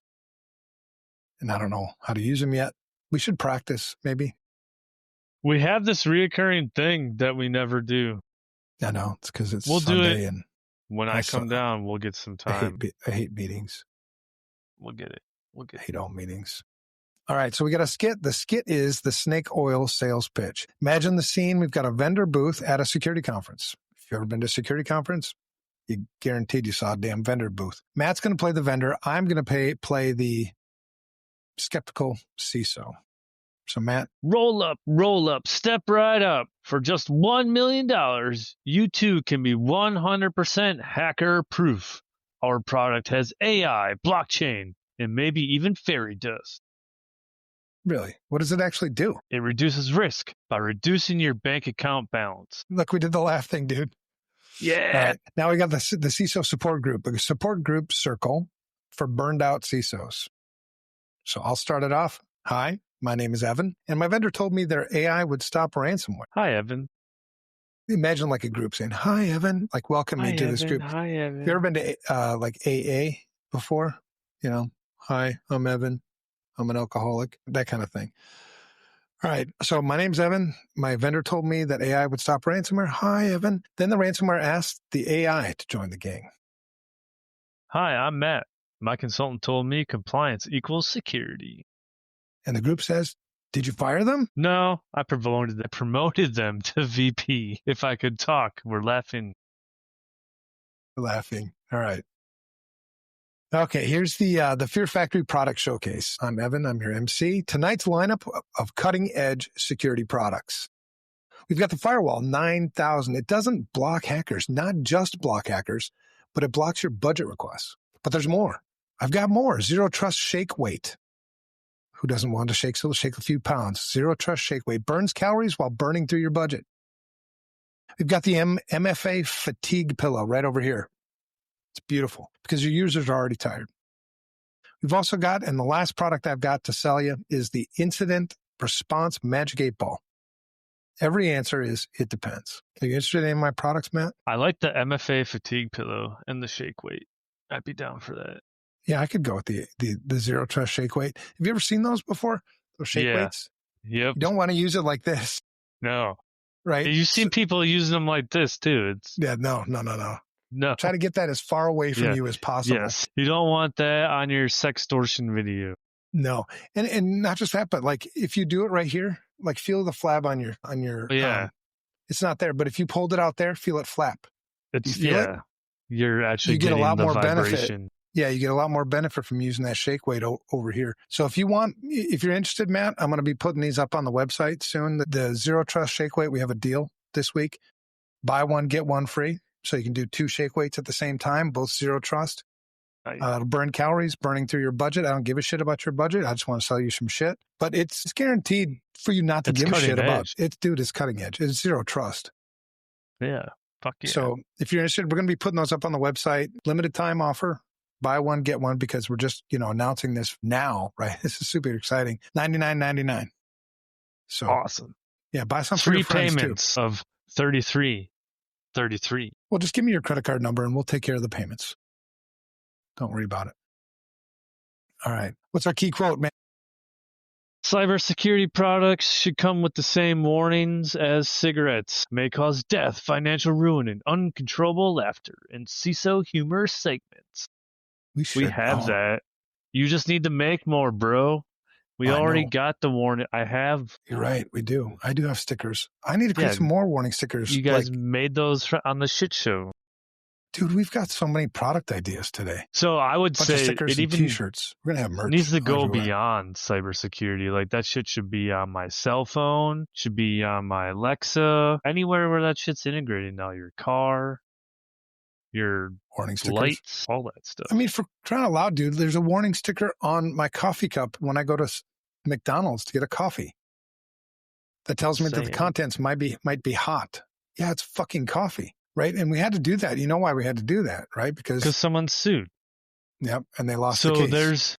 And I don't know how to use them yet. We should practice, maybe. We have this reoccurring thing that we never do. I know, it's because it's Sunday. Do it. And when I come down, we'll get some time. I hate meetings. We'll get it. I hate all meetings. All right, so we got a skit. The skit is the snake oil sales pitch. Imagine the scene. We've got a vendor booth at a security conference. If you've ever been to a security conference, you guaranteed you saw a damn vendor booth. Matt's going to play the vendor. I'm going to play the skeptical CISO. So Matt. Roll up, step right up. For just $1 million, you too can be 100% hacker proof. Our product has AI, blockchain, and maybe even fairy dust. Really? What does it actually do? It reduces risk by reducing your bank account balance. Look, we did the laugh thing, dude. Yeah. All right. Now we got the CISO support group, a support group circle for burned out CISOs. So I'll start it off. Hi, my name is Evan, and my vendor told me their AI would stop ransomware. Hi, Evan. Imagine like a group saying, hi, Evan, like welcome me to this group. Hi, Evan. Have you ever been to like AA before? Hi, I'm Evan. I'm an alcoholic, that kind of thing. All right. So my name's Evan. My vendor told me that AI would stop ransomware. Hi, Evan. Then the ransomware asked the AI to join the gang. Hi, I'm Matt. My consultant told me compliance equals security. And the group says, did you fire them? No, I promoted them to VP. If I could talk, we're laughing. We're laughing. All right. Okay, here's the Fear Factory product showcase. I'm Evan. I'm your MC. Tonight's lineup of cutting-edge security products. We've got the firewall 9000. It doesn't block hackers, not just block hackers, but it blocks your budget requests. But there's more. I've got more. Zero Trust Shake Weight. Who doesn't want to shake a few pounds? Zero Trust Shake Weight burns calories while burning through your budget. We've got the MFA fatigue pillow right over here. It's beautiful because your users are already tired. We've also got, and the last product I've got to sell you is the Incident Response Magic 8 Ball. Every answer is, it depends. Are you interested in any of my products, Matt? I like the MFA fatigue pillow and the shake weight. I'd be down for that. Yeah, I could go with the Zero Trust shake weight. Have you ever seen those before? Those shake weights? Yep. You don't want to use it like this. No. Right? You've seen people using them like this too. No. No. Try to get that as far away from you as possible. Yes. You don't want that on your sextortion video. No. And not just that, but like if you do it right here, like feel the flab on your it's not there, but if you pulled it out there, feel it flap. It's you feel it? You're actually you get getting a lot the more vibration. benefit. Yeah, you get a lot more benefit from using that shake weight over here. So if you're interested, Matt, I'm going to be putting these up on the website soon. The Zero Trust shake weight, we have a deal this week. Buy one, get one free. So you can do 2 shake weights at the same time, both Zero Trust. It'll burn calories, burning through your budget. I don't give a shit about your budget. I just want to sell you some shit. But it's guaranteed for you not to give a shit about it. Dude, it's cutting edge. It's Zero Trust. Yeah. Fuck yeah. So if you're interested, we're going to be putting those up on the website. Limited time offer. Buy one, get one, because we're just, announcing this now, right? This is super exciting. $99.99. So awesome. Yeah, buy some for your friends too. 3 payments of $33. Well, just give me your credit card number and we'll take care of the payments. Don't worry about it. All right. What's our key quote, man? Cybersecurity products should come with the same warnings as cigarettes. May cause death, financial ruin, and uncontrollable laughter in CISO humor segments. We have that. You just need to make more, bro. We already got the warning. I have. You're right. We do. I do have stickers. I need to create some more warning stickers. You guys made those on the shit show. Dude, we've got so many product ideas today. So I would say stickers and t-shirts. We're going to have merch. Needs to go beyond cybersecurity. Like that shit should be on my cell phone, should be on my Alexa, anywhere where that shit's integrated now. Your car, your warning stickers, lights, all that stuff. I mean, for crying out loud, dude, there's a warning sticker on my coffee cup when I go to McDonald's to get a coffee that tells me that the contents might be hot. Yeah, it's fucking coffee. Right. And we had to do that. You know why we had to do that, right? Because someone sued. Yep. And they lost the case.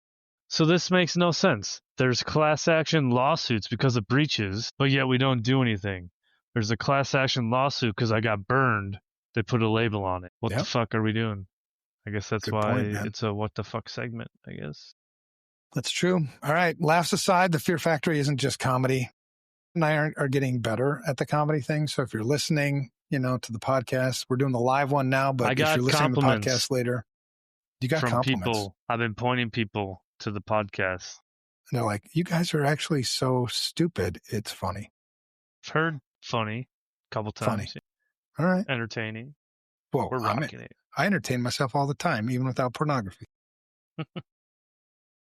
So this makes no sense. There's class action lawsuits because of breaches, but yet we don't do anything. There's a class action lawsuit because I got burned. They put a label on it. What the fuck are we doing? I guess that's why it's a what the fuck segment, I guess. That's true. All right. Laughs aside, the Fear Factory isn't just comedy. And I are getting better at the comedy thing. So if you're listening, to the podcast, we're doing the live one now, but if you're listening to the podcast later, you got compliments. People. I've been pointing people to the podcast. And they're like, you guys are actually so stupid. It's funny. I've heard funny a couple times. Funny. All right. Entertaining. Well, we're rocking it. I entertain myself all the time, even without pornography.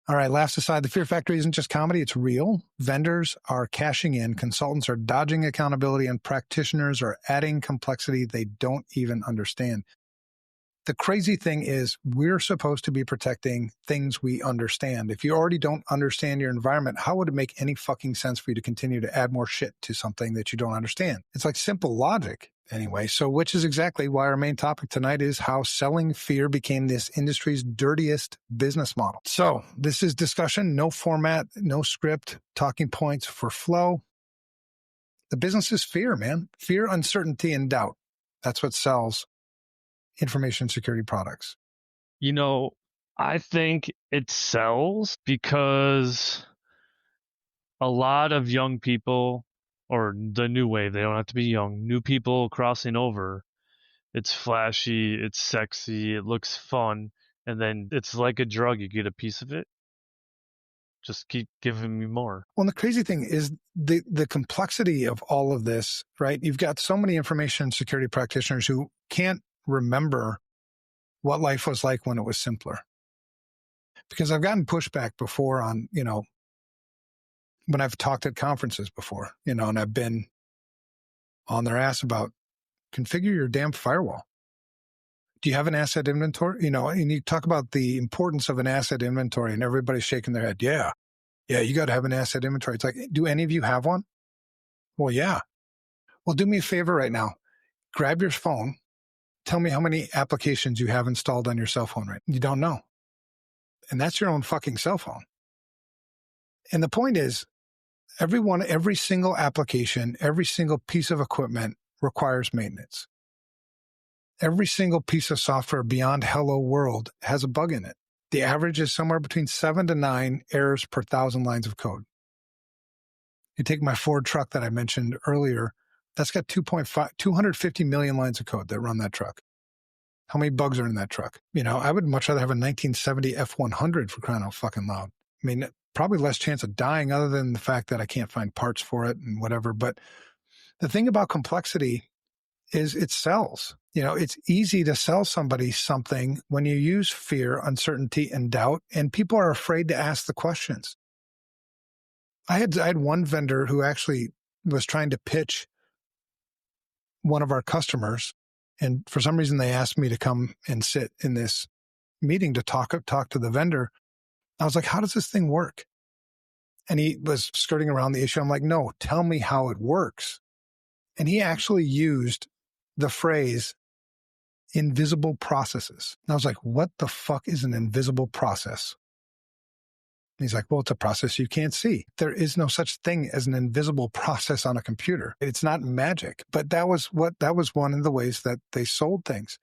All right, laughs aside, the Fear Factory isn't just comedy, it's real. Vendors are cashing in, consultants are dodging accountability, and practitioners are adding complexity they don't even understand. The crazy thing is we're supposed to be protecting things we understand. If you already don't understand your environment, how would it make any fucking sense for you to continue to add more shit to something that you don't understand? It's like simple logic. Anyway, so which is exactly why our main topic tonight is how selling fear became this industry's dirtiest business model. So this is discussion, no format, no script, talking points for flow. The business is fear, man. Fear, uncertainty, and doubt. That's what sells information security products. I think it sells because a lot of young people, or the new wave, they don't have to be young, new people crossing over, it's flashy, it's sexy, it looks fun, and then it's like a drug. You get a piece of it, just keep giving me more. Well, the crazy thing is the complexity of all of this, right? You've got so many information security practitioners who can't remember what life was like when it was simpler. Because I've gotten pushback before on, when I've talked at conferences before, and I've been on their ass about configure your damn firewall. Do you have an asset inventory? And you talk about the importance of an asset inventory and everybody's shaking their head. Yeah, you got to have an asset inventory. It's like, do any of you have one? Well, yeah. Well, do me a favor right now. grab your phone, tell me how many applications you have installed on your cell phone, right? You don't know. And that's your own fucking cell phone. And the point is, every single application, every single piece of equipment requires maintenance. Every single piece of software beyond Hello World has a bug in it. The average is somewhere between 7 to 9 errors per 1,000 lines of code. You take my Ford truck that I mentioned earlier, that's got 250 million lines of code that run that truck. How many bugs are in that truck? I would much rather have a 1970 F100 for crying out fucking loud. I mean, probably less chance of dying other than the fact that I can't find parts for it and whatever. But the thing about complexity is it sells. It's easy to sell somebody something when you use fear, uncertainty, and doubt, and people are afraid to ask the questions. I had one vendor who actually was trying to pitch one of our customers, and for some reason they asked me to come and sit in this meeting to talk to the vendor. I was like, how does this thing work? And he was skirting around the issue. I'm like, no, tell me how it works. And he actually used the phrase invisible processes. And I was like, what the fuck is an invisible process? And he's like, well, it's a process you can't see. There is no such thing as an invisible process on a computer. It's not magic. But that was one of the ways that they sold things.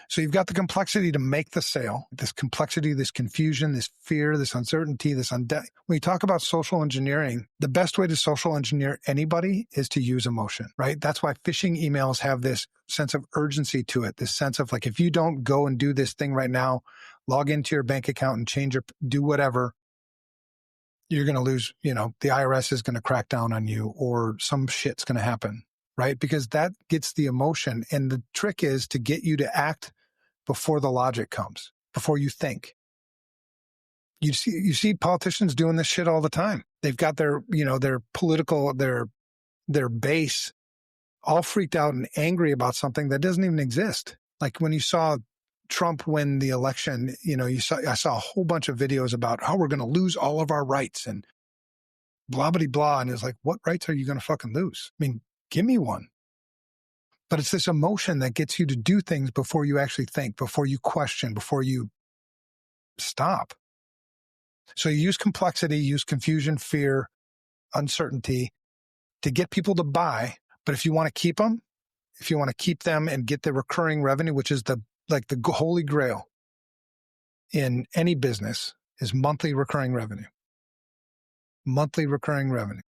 So you've got the complexity to make the sale, this complexity, this confusion, this fear, this uncertainty, when you talk about social engineering, the best way to social engineer anybody is to use emotion, right? That's why phishing emails have this sense of urgency to it, this sense of like, if you don't go and do this thing right now, log into your bank account and do whatever, you're going to lose, the IRS is going to crack down on you or some shit's going to happen. Right? Because that gets the emotion. And the trick is to get you to act before the logic comes, before you think. You see politicians doing this shit all the time. They've got their political, their base all freaked out and angry about something that doesn't even exist. Like when you saw Trump win the election, I saw a whole bunch of videos about how we're going to lose all of our rights and blah, blah, blah. And it's like, what rights are you going to fucking lose? I mean, give me one. But it's this emotion that gets you to do things before you actually think, before you question, before you stop. So you use complexity, use confusion, fear, uncertainty to get people to buy. But if you want to keep them, and get the recurring revenue, which is the holy grail in any business, is monthly recurring revenue. Monthly recurring revenue.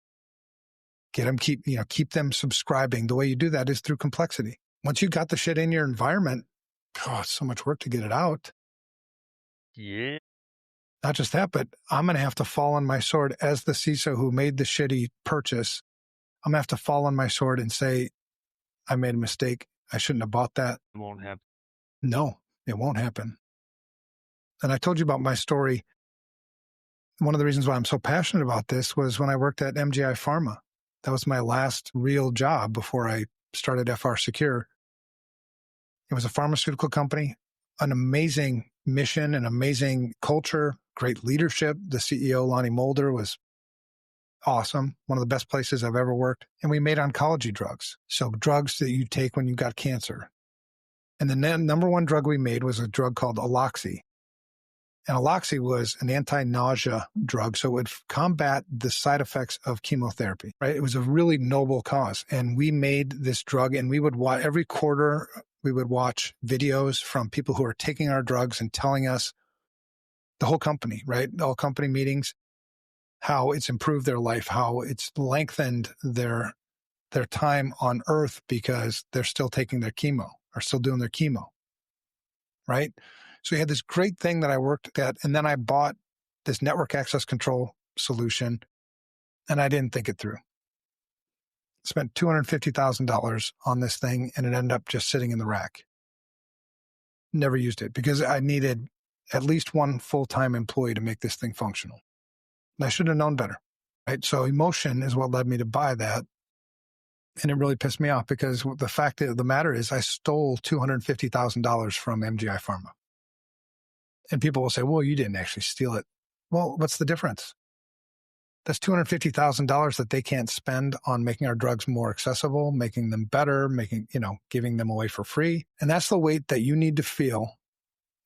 Get them, keep them subscribing. The way you do that is through complexity. Once you got the shit in your environment, it's so much work to get it out. Yeah. Not just that, but I'm going to have to fall on my sword as the CISO who made the shitty purchase. I'm going to have to fall on my sword and say, I made a mistake. I shouldn't have bought that. It won't happen. No, it won't happen. And I told you about my story. One of the reasons why I'm so passionate about this was when I worked at MGI Pharma. That was my last real job before I started FR Secure. It was a pharmaceutical company, an amazing mission, an amazing culture, great leadership. The CEO, Lonnie Mulder, was awesome. One of the best places I've ever worked. And we made oncology drugs. So drugs that you take when you've got cancer. And the number one drug we made was a drug called Aloxi. And Aloxi was an anti-nausea drug, so it would combat the side effects of chemotherapy, right? It was a really noble cause. And we made this drug, and we would watch every quarter, we would watch videos from people who are taking our drugs and telling us, the whole company, right? All company meetings, how it's improved their life, how it's lengthened their time on Earth because they're still taking their chemo or still doing their chemo, right? So we had this great thing that I worked at, and then I bought this network access control solution, and I didn't think it through. Spent $250,000 on this thing, and it ended up just sitting in the rack. Never used it because I needed at least one full-time employee to make this thing functional. And I should have known better, right? So emotion is what led me to buy that. And it really pissed me off because the fact of the matter is I stole $250,000 from MGI Pharma. And people will say, well, you didn't actually steal it. Well, what's the difference? That's $250,000 that they can't spend on making our drugs more accessible, making them better, giving them away for free. And that's the weight that you need to feel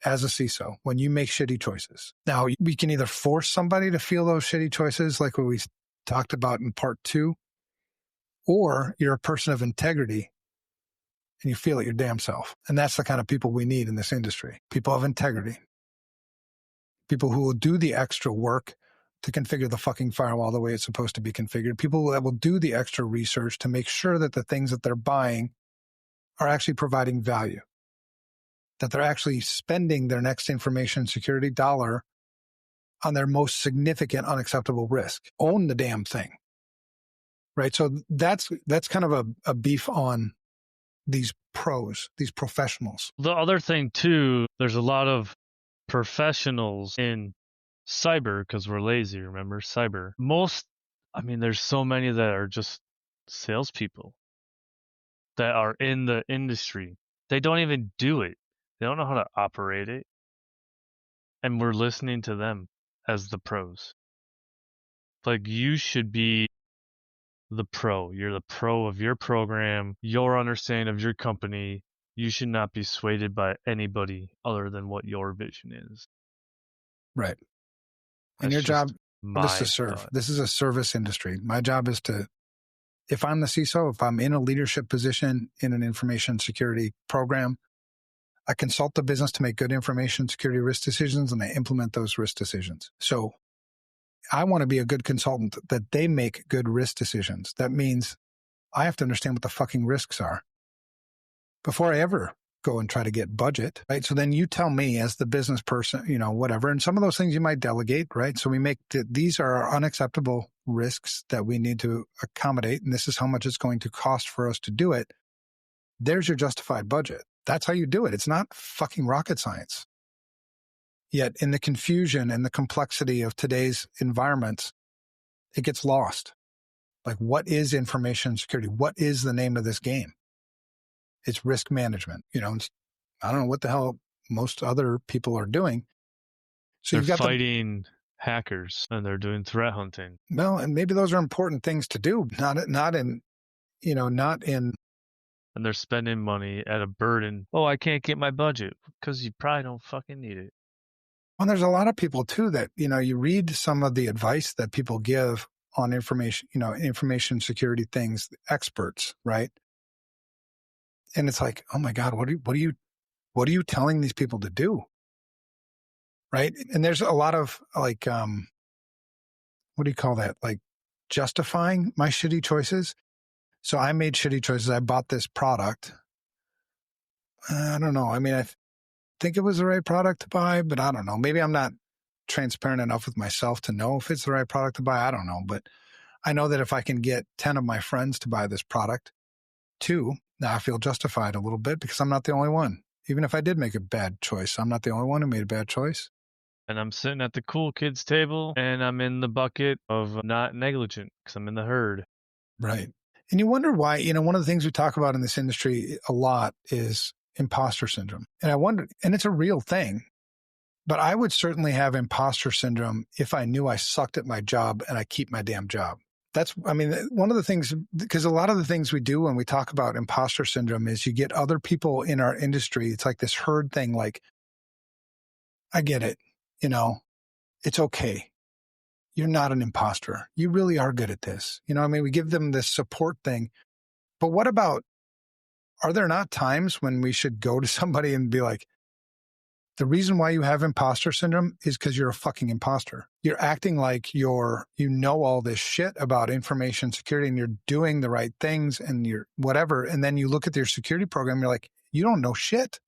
as a CISO when you make shitty choices. Now, we can either force somebody to feel those shitty choices like what we talked about in part 2, or you're a person of integrity and you feel it your damn self. And that's the kind of people we need in this industry. People of integrity. People who will do the extra work to configure the fucking firewall the way it's supposed to be configured. People that will do the extra research to make sure that the things that they're buying are actually providing value. That they're actually spending their next information security dollar on their most significant unacceptable risk. Own the damn thing. Right? So that's kind of a beef on these pros, these professionals. The other thing too, there's a lot of professionals in cyber because we're lazy, remember? Cyber. There's so many that are just salespeople that are in the industry. They don't even do it. They don't know how to operate it. And we're listening to them as the pros. Like, you should be the pro. You're the pro of your program, your understanding of your company. You should not be swayed by anybody other than what your vision is. Right. And That's your job is to serve. thought. This is a service industry. My job is to, if I'm the CISO, if I'm in a leadership position in an information security program, I consult the business to make good information security risk decisions, and I implement those risk decisions. So I want to be a good consultant that they make good risk decisions. That means I have to understand what the fucking risks are before I ever go and try to get budget, right? So then you tell me as the business person, whatever. And some of those things you might delegate, right? So we make these are our unacceptable risks that we need to accommodate. And this is how much it's going to cost for us to do it. There's your justified budget. That's how you do it. It's not fucking rocket science. Yet in the confusion and the complexity of today's environments, it gets lost. Like, what is information security? What is the name of this game? It's risk management. I don't know what the hell most other people are doing. So they're fighting hackers and they're doing threat hunting. Well, and maybe those are important things to do. Not in. And they're spending money at a burden. Oh, I can't get my budget because you probably don't fucking need it. Well, there's a lot of people too that, you read some of the advice that people give on information security things, experts, right? And it's like, oh my God, what are you telling these people to do? Right? And there's a lot of like, what do you call that? Like justifying my shitty choices. So I made shitty choices. I bought this product. I don't know. I think it was the right product to buy, but I don't know. Maybe I'm not transparent enough with myself to know if it's the right product to buy. I don't know. But I know that if I can get 10 of my friends to buy this product, 2, now I feel justified a little bit because I'm not the only one. Even if I did make a bad choice, I'm not the only one who made a bad choice. And I'm sitting at the cool kids table and I'm in the bucket of not negligent because I'm in the herd. Right. And you wonder why, one of the things we talk about in this industry a lot is imposter syndrome. And I wonder, and it's a real thing, but I would certainly have imposter syndrome if I knew I sucked at my job and I keep my damn job. One of the things, because a lot of the things we do when we talk about imposter syndrome is you get other people in our industry. It's like this herd thing, like, I get it. It's okay. You're not an imposter. You really are good at this. We give them this support thing. But what about, are there not times when we should go to somebody and be like, the reason why you have imposter syndrome is because you're a fucking imposter. You're acting like you know all this shit about information security and you're doing the right things and you're whatever. And then you look at your security program, you're like, you don't know shit.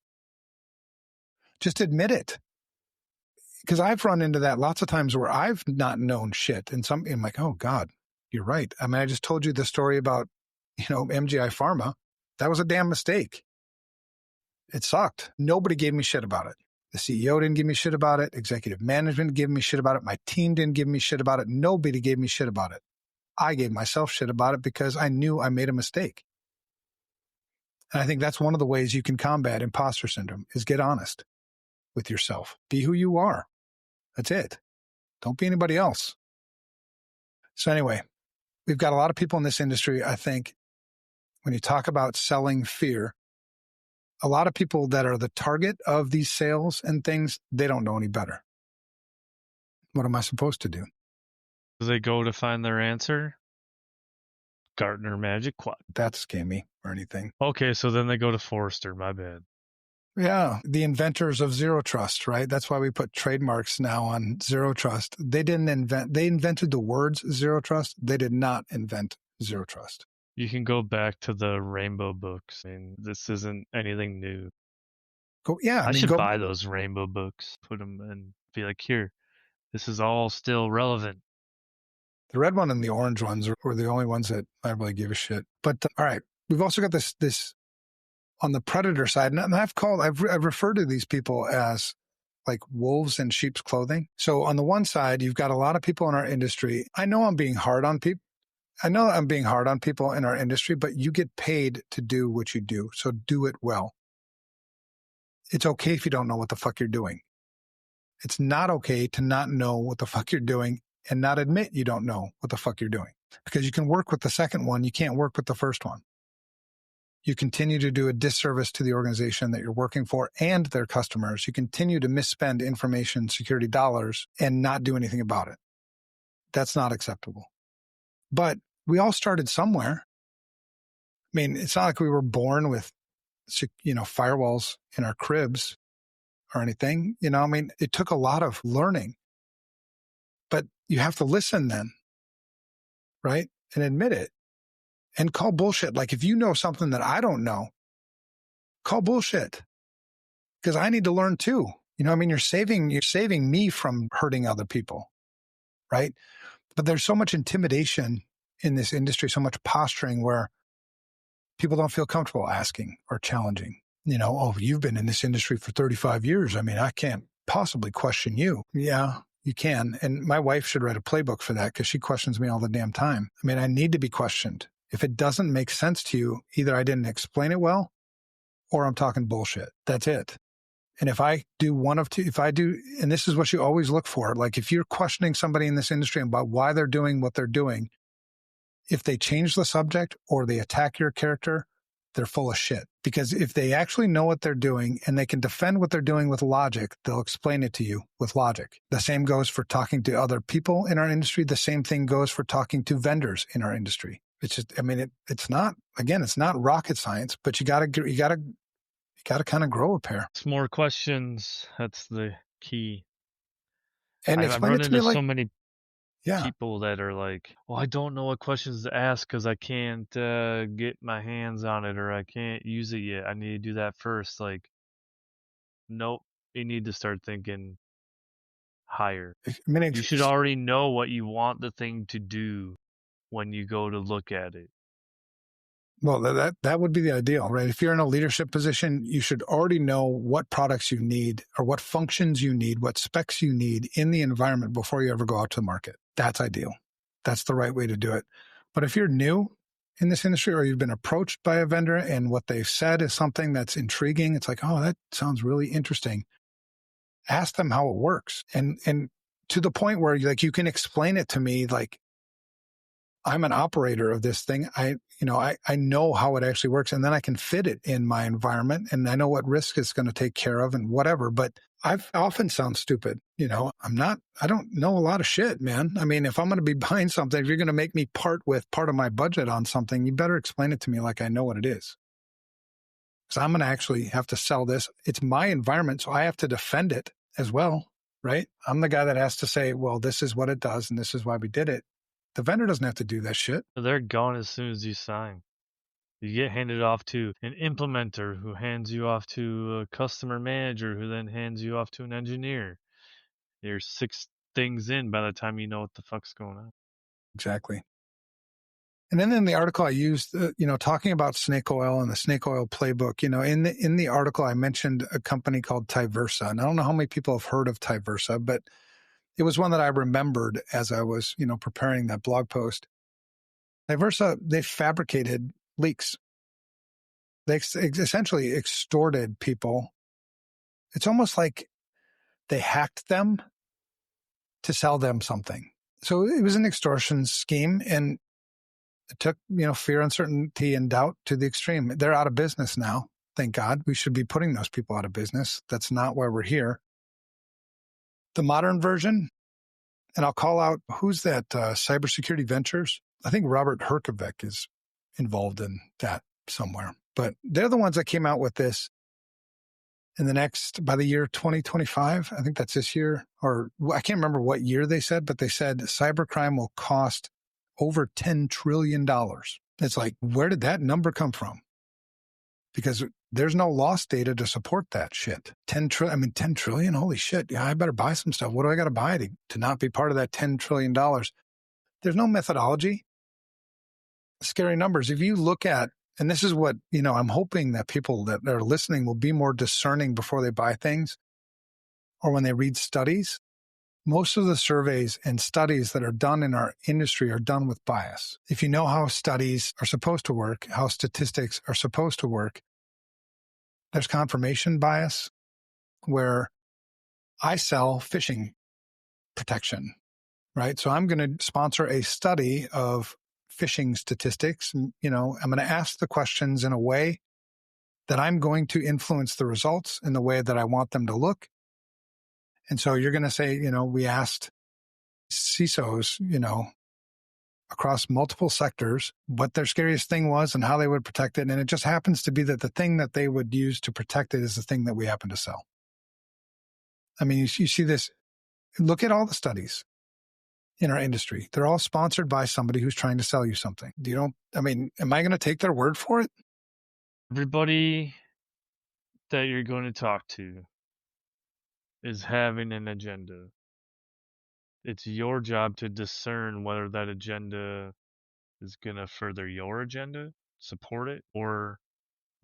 Just admit it. Because I've run into that lots of times where I've not known shit. And I'm like, oh God, you're right. I just told you the story about, MGI Pharma. That was a damn mistake. It sucked. Nobody gave me shit about it. The CEO didn't give me shit about it. Executive management gave me shit about it. My team didn't give me shit about it. Nobody gave me shit about it. I gave myself shit about it because I knew I made a mistake. And I think that's one of the ways you can combat imposter syndrome is get honest with yourself. Be who you are. That's it. Don't be anybody else. So anyway, we've got a lot of people in this industry, I think, when you talk about selling fear, a lot of people that are the target of these sales and things, they don't know any better. What am I supposed to do? Do they go to find their answer? Gartner Magic Quadrant. That's scammy or anything. Okay, so then they go to Forrester. My bad. Yeah, the inventors of zero trust, right? That's why we put trademarks now on zero trust. They invented the words zero trust. They did not invent zero trust. You can go back to the Rainbow books. I mean, this isn't anything new. I should buy those Rainbow books, put them and be like, here, this is all still relevant. The red one and the orange ones were the only ones that I really give a shit. But all right, we've also got this on the predator side, and I've referred to these people as like wolves in sheep's clothing. So on the one side, you've got a lot of people in our industry. I know I'm being hard on people. I know I'm being hard on people in our industry, but you get paid to do what you do. So do it well. It's okay if you don't know what the fuck you're doing. It's not okay to not know what the fuck you're doing and not admit you don't know what the fuck you're doing. Because you can work with the second one, you can't work with the first one. You continue to do a disservice to the organization that you're working for and their customers. You continue to misspend information security dollars and not do anything about it. That's not acceptable. But we all started somewhere. I mean, it's not like we were born with, firewalls in our cribs or anything. I mean, it took a lot of learning. But you have to listen then, right? And admit it and call bullshit. Like if you know something that I don't know, call bullshit because I need to learn too. I mean, you're saving me from hurting other people, right? But there's so much intimidation in this industry, so much posturing where people don't feel comfortable asking or challenging. Oh, you've been in this industry for 35 years. I mean, I can't possibly question you. Yeah, you can. And my wife should write a playbook for that because she questions me all the damn time. I mean, I need to be questioned. If it doesn't make sense to you, either I didn't explain it well or I'm talking bullshit. That's it. And if I do one of two, and this is what you always look for, like if you're questioning somebody in this industry about why they're doing what they're doing, if they change the subject or they attack your character, they're full of shit. Because if they actually know what they're doing and they can defend what they're doing with logic, they'll explain it to you with logic. The same goes for talking to other people in our industry. The same thing goes for talking to vendors in our industry. It's just, I mean, it's not rocket science, but you gotta kind of grow a pair. It's more questions. That's the key. And I've run into so many yeah. people that are like, well, I don't know what questions to ask because I can't get my hands on it or I can't use it yet. I need to do that first. Like, nope, you need to start thinking higher. You should already know what you want the thing to do when you go to look at it. Well, that would be the ideal, right? If you're in a leadership position, you should already know what products you need or what functions you need, what specs you need in the environment before you ever go out to the market. That's ideal. That's the right way to do it. But if you're new in this industry or you've been approached by a vendor and what they've said is something that's intriguing, it's like, oh, that sounds really interesting. Ask them how it works. And to the point where you can explain it to me, like, I'm an operator of this thing. I know how it actually works and then I can fit it in my environment and I know what risk it's going to take care of and whatever. But I often sound stupid. I don't know a lot of shit, man. I mean, if I'm going to be buying something, if you're going to make me part with part of my budget on something, you better explain it to me like I know what it is. Because I'm going to actually have to sell this. It's my environment, so I have to defend it as well, right? I'm the guy that has to say, well, this is what it does and this is why we did it. The vendor doesn't have to do that shit. They're gone as soon as you sign. You get handed off to an implementer who hands you off to a customer manager who then hands you off to an engineer. You're 6 things in by the time you know what the fuck's going on. Exactly. And then in the article I used, talking about snake oil and the snake oil playbook, in the article I mentioned a company called Tyversa. And I don't know how many people have heard of Tyversa, but it was one that I remembered as I was, preparing that blog post. Tyversa, they fabricated leaks. They essentially extorted people. It's almost like they hacked them to sell them something. So it was an extortion scheme, and it took, fear, uncertainty, and doubt to the extreme. They're out of business now. Thank God. We should be putting those people out of business. That's not why we're here. The modern version, and I'll call out, who's that, Cybersecurity Ventures? I think Robert Herkovec is involved in that somewhere. But they're the ones that came out with this by the year 2025. I think that's this year, or I can't remember what year they said, but they said cybercrime will cost over $10 trillion. It's like, where did that number come from? Because there's no loss data to support that shit. 10 trillion, holy shit. Yeah, I better buy some stuff. What do I got to buy to not be part of that $10 trillion? There's no methodology. Scary numbers. If you look at, and this is what, I'm hoping that people that are listening will be more discerning before they buy things or when they read studies. Most of the surveys and studies that are done in our industry are done with bias. If you know how studies are supposed to work, how statistics are supposed to work, there's confirmation bias where I sell phishing protection, right? So I'm going to sponsor a study of phishing statistics. I'm going to ask the questions in a way that I'm going to influence the results in the way that I want them to look. And so you're going to say, we asked CISOs, across multiple sectors, what their scariest thing was and how they would protect it. And it just happens to be that the thing that they would use to protect it is the thing that we happen to sell. I mean, you see this, look at all the studies in our industry. They're all sponsored by somebody who's trying to sell you something. Am I going to take their word for it? Everybody that you're going to talk to is having an agenda. It's your job to discern whether that agenda is going to further your agenda, support it, or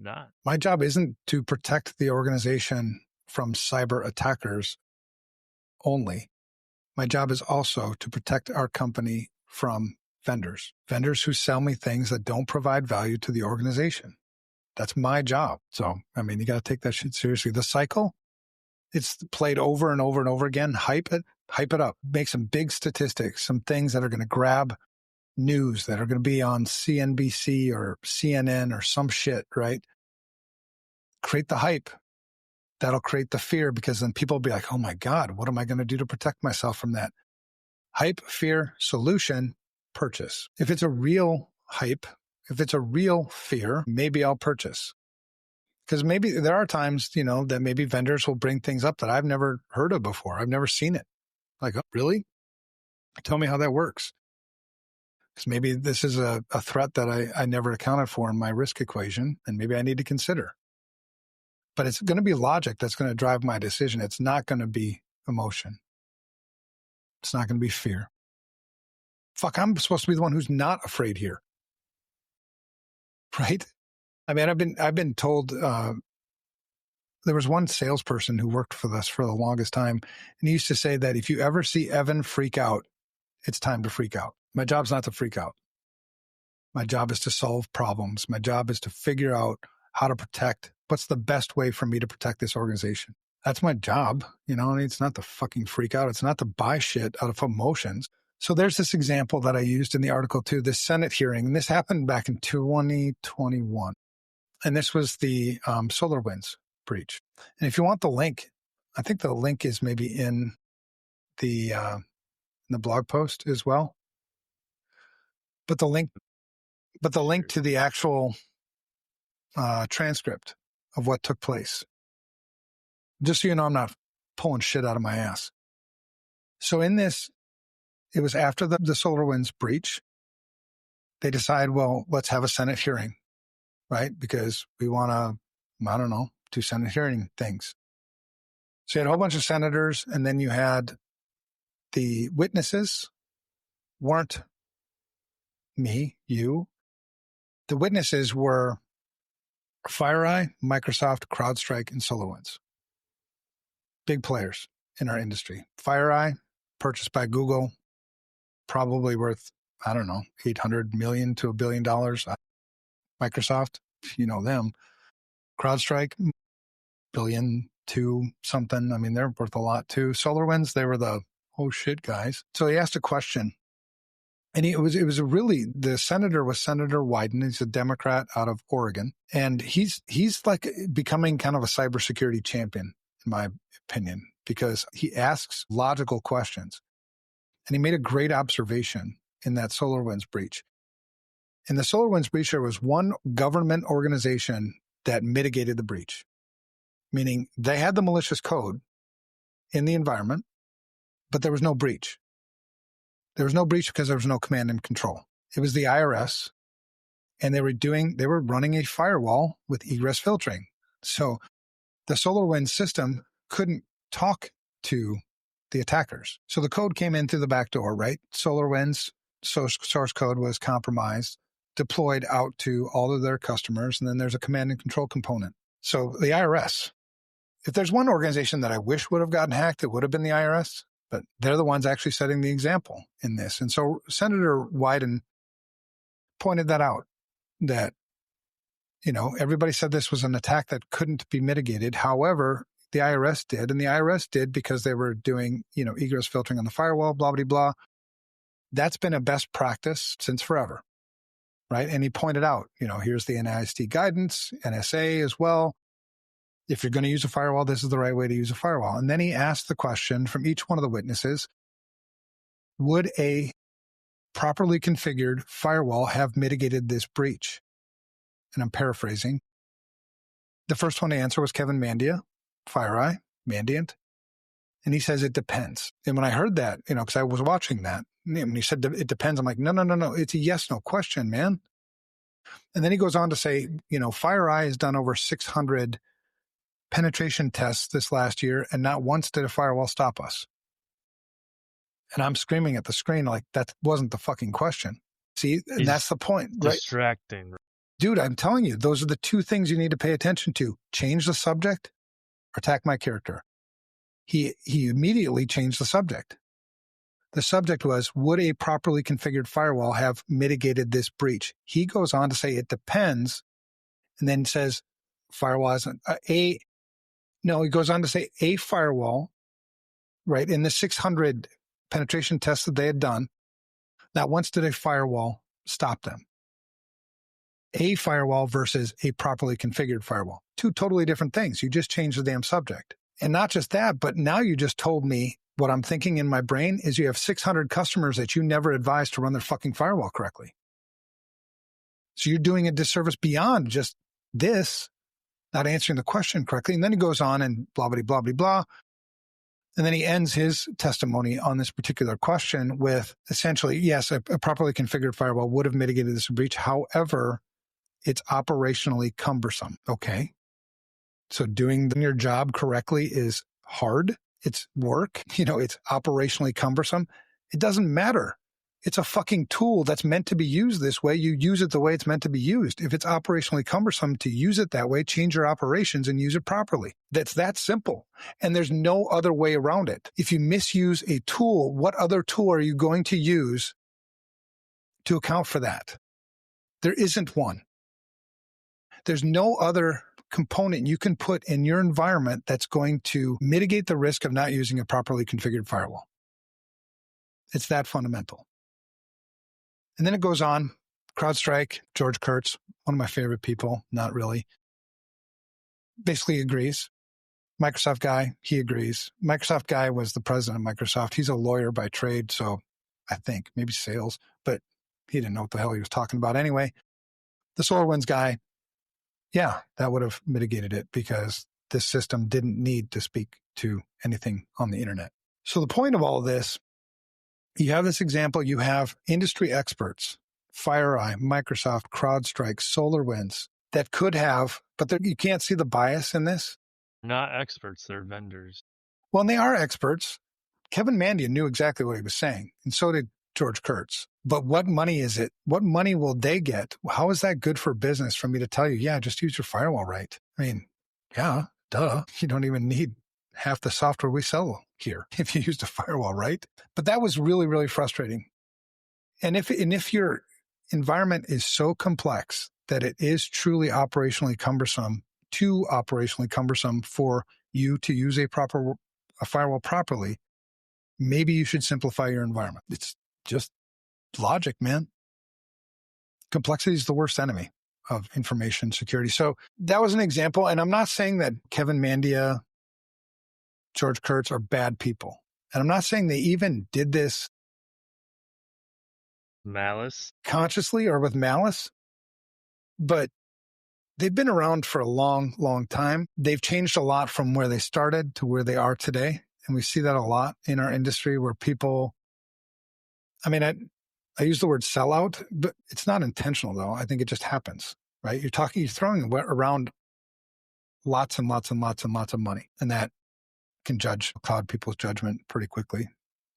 not. My job isn't to protect the organization from cyber attackers only. My job is also to protect our company from vendors who sell me things that don't provide value to the organization. That's my job. So, you got to take that shit seriously. The cycle, it's played over and over and over again. Hype it up. Make some big statistics, some things that are going to grab news, that are going to be on CNBC or CNN or some shit, right? Create the hype. That'll create the fear, because then people will be like, oh my God, what am I going to do to protect myself from that? Hype, fear, solution, purchase. If it's a real hype, if it's a real fear, maybe I'll purchase. Because maybe there are times, that maybe vendors will bring things up that I've never heard of before. I've never seen it. Like, oh, really? Tell me how that works. Because maybe this is a threat that I never accounted for in my risk equation, and maybe I need to consider. But it's going to be logic that's going to drive my decision. It's not going to be emotion. It's not going to be fear. Fuck, I'm supposed to be the one who's not afraid here. Right? I've been told, there was one salesperson who worked for us for the longest time, and he used to say that if you ever see Evan freak out, it's time to freak out. My job's not to freak out. My job is to solve problems. My job is to figure out how to protect. What's the best way for me to protect this organization? That's my job. It's not to fucking freak out. It's not to buy shit out of emotions. So there's this example that I used in the article too, this Senate hearing. And this happened back in 2021. And this was the SolarWinds breach. And if you want the link, I think the link is maybe in the blog post as well. But the link to the actual transcript of what took place. Just so you know, I'm not pulling shit out of my ass. So in this, it was after the SolarWinds breach. They decide, well, let's have a Senate hearing, right? Because we want to, do Senate hearing things. So you had a whole bunch of senators, and then you had the witnesses weren't me, you. The witnesses were FireEye, Microsoft, CrowdStrike, and SolarWinds. Big players in our industry. FireEye, purchased by Google, probably worth, 800 million to $1 billion. Microsoft, you know them. CrowdStrike, billion to something. They're worth a lot too. SolarWinds, they were the oh shit, guys. So he asked a question. And it was the senator was Senator Wyden. He's a Democrat out of Oregon. And he's like becoming kind of a cybersecurity champion, in my opinion, because he asks logical questions. And he made a great observation in that SolarWinds breach. In the SolarWinds breach, there was one government organization that mitigated the breach, meaning they had the malicious code in the environment, but there was no breach. There was no breach because there was no command and control. It was the IRS, and they were running a firewall with egress filtering. So the SolarWinds system couldn't talk to the attackers. So the code came in through the back door, right? SolarWinds source code was compromised, deployed out to all of their customers, and then there's a command and control component. So the IRS, if there's one organization that I wish would have gotten hacked, it would have been the IRS. But they're the ones actually setting the example in this. And so Senator Wyden pointed that out, that, everybody said this was an attack that couldn't be mitigated. However, the IRS did, and the IRS did because they were doing, egress filtering on the firewall, blah, blah, blah. That's been a best practice since forever, right? And he pointed out, here's the NIST guidance, NSA as well. If you're going to use a firewall, this is the right way to use a firewall. And then he asked the question from each one of the witnesses, would a properly configured firewall have mitigated this breach? And I'm paraphrasing. The first one to answer was Kevin Mandia, FireEye, Mandiant. And he says, it depends. And when I heard that, because I was watching that, when he said it depends, I'm like, no. It's a yes-no question, man. And then he goes on to say, FireEye has done over 600 penetration tests this last year, and not once did a firewall stop us. And I'm screaming at the screen like that wasn't the fucking question. See, and that's the point, right? Distracting. Dude, I'm telling you, those are the two things you need to pay attention to. Change the subject or attack my character. He immediately changed the subject. The subject was, would a properly configured firewall have mitigated this breach? He goes on to say it depends, and then says firewall isn't No, he goes on to say a firewall, right, in the 600 penetration tests that they had done, not once did a firewall stop them. A firewall versus a properly configured firewall. Two totally different things. You just changed the damn subject. And not just that, but now you just told me what I'm thinking in my brain is you have 600 customers that you never advised to run their fucking firewall correctly. So you're doing a disservice beyond just this, not answering the question correctly. And then he goes on and blah, blah, blah, blah, blah. And then he ends his testimony on this particular question with essentially, yes, a properly configured firewall would have mitigated this breach. However, it's operationally cumbersome. Okay. So doing your job correctly is hard. It's work. It's operationally cumbersome. It doesn't matter. It's a fucking tool that's meant to be used this way. You use it the way it's meant to be used. If it's operationally cumbersome to use it that way, change your operations and use it properly. That's that simple. And there's no other way around it. If you misuse a tool, what other tool are you going to use to account for that? There isn't one. There's no other component you can put in your environment that's going to mitigate the risk of not using a properly configured firewall. It's that fundamental. And then it goes on. CrowdStrike, George Kurtz, one of my favorite people, not really, basically agrees. Microsoft guy, he agrees. Microsoft guy was the president of Microsoft. He's a lawyer by trade, so I think maybe sales, but he didn't know what the hell he was talking about anyway. The SolarWinds guy, yeah, that would have mitigated it because this system didn't need to speak to anything on the internet. So the point of all of this, you have this example, you have industry experts, FireEye, Microsoft, CrowdStrike, SolarWinds, that could have, but you can't see the bias in this. Not experts, they're vendors. Well, and they are experts. Kevin Mandia knew exactly what he was saying, and so did George Kurtz. But what money is it? What money will they get? How is that good for business for me to tell you, yeah, just use your firewall right? I mean, yeah, duh. You don't even need half the software we sell here if you used a firewall right. But that was really, really frustrating. And if your environment is so complex that it is truly operationally cumbersome, too operationally cumbersome for you to use a firewall properly, maybe you should simplify your environment. It's just logic, man. Complexity is the worst enemy of information security. So that was an example. And I'm not saying that Kevin Mandia, George Kurtz are bad people. And I'm not saying they even did this malice consciously or with malice, but they've been around for a long, long time. They've changed a lot from where they started to where they are today. And we see that a lot in our industry where people, I mean, I use the word sellout, but it's not intentional though. I think it just happens, right? You're throwing around lots and lots and lots and lots of money, and that can cloud people's judgment pretty quickly,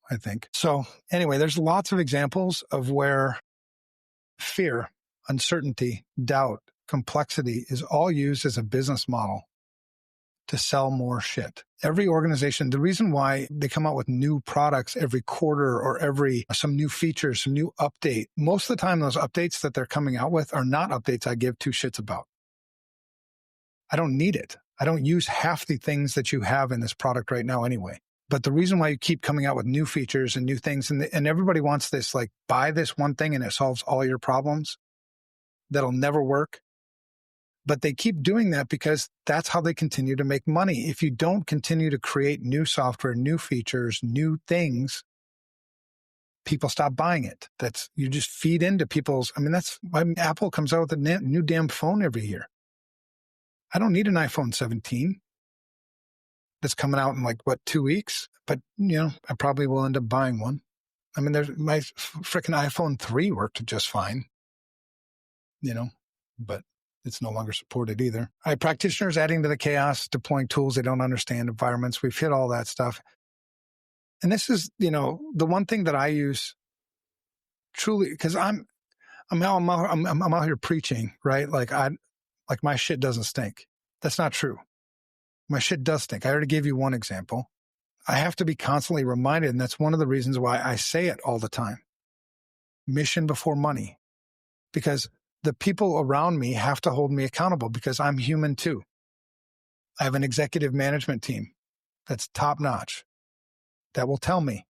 I think. So anyway, there's lots of examples of where fear, uncertainty, doubt, complexity is all used as a business model to sell more shit. Every organization, the reason why they come out with new products every quarter or some new features, some new update, most of the time those updates that they're coming out with are not updates I give two shits about. I don't need it. I don't use half the things that you have in this product right now anyway. But the reason why you keep coming out with new features and new things, and everybody wants this, like, buy this one thing and it solves all your problems, that'll never work. But they keep doing that because that's how they continue to make money. If you don't continue to create new software, new features, new things, people stop buying it. You just feed into people's, that's why Apple comes out with a new damn phone every year. I don't need an iPhone 17 that's coming out in 2 weeks, but I probably will end up buying one. There's my freaking iPhone 3 worked just fine, but it's no longer supported either. Practitioners adding to the chaos, deploying tools they don't understand, environments. We've hit all that stuff. And this is, the one thing that I use truly, because I'm out here preaching, right? Like my shit doesn't stink. That's not true. My shit does stink. I already gave you one example. I have to be constantly reminded, and that's one of the reasons why I say it all the time. Mission before money. Because the people around me have to hold me accountable because I'm human too. I have an executive management team that's top notch that will tell me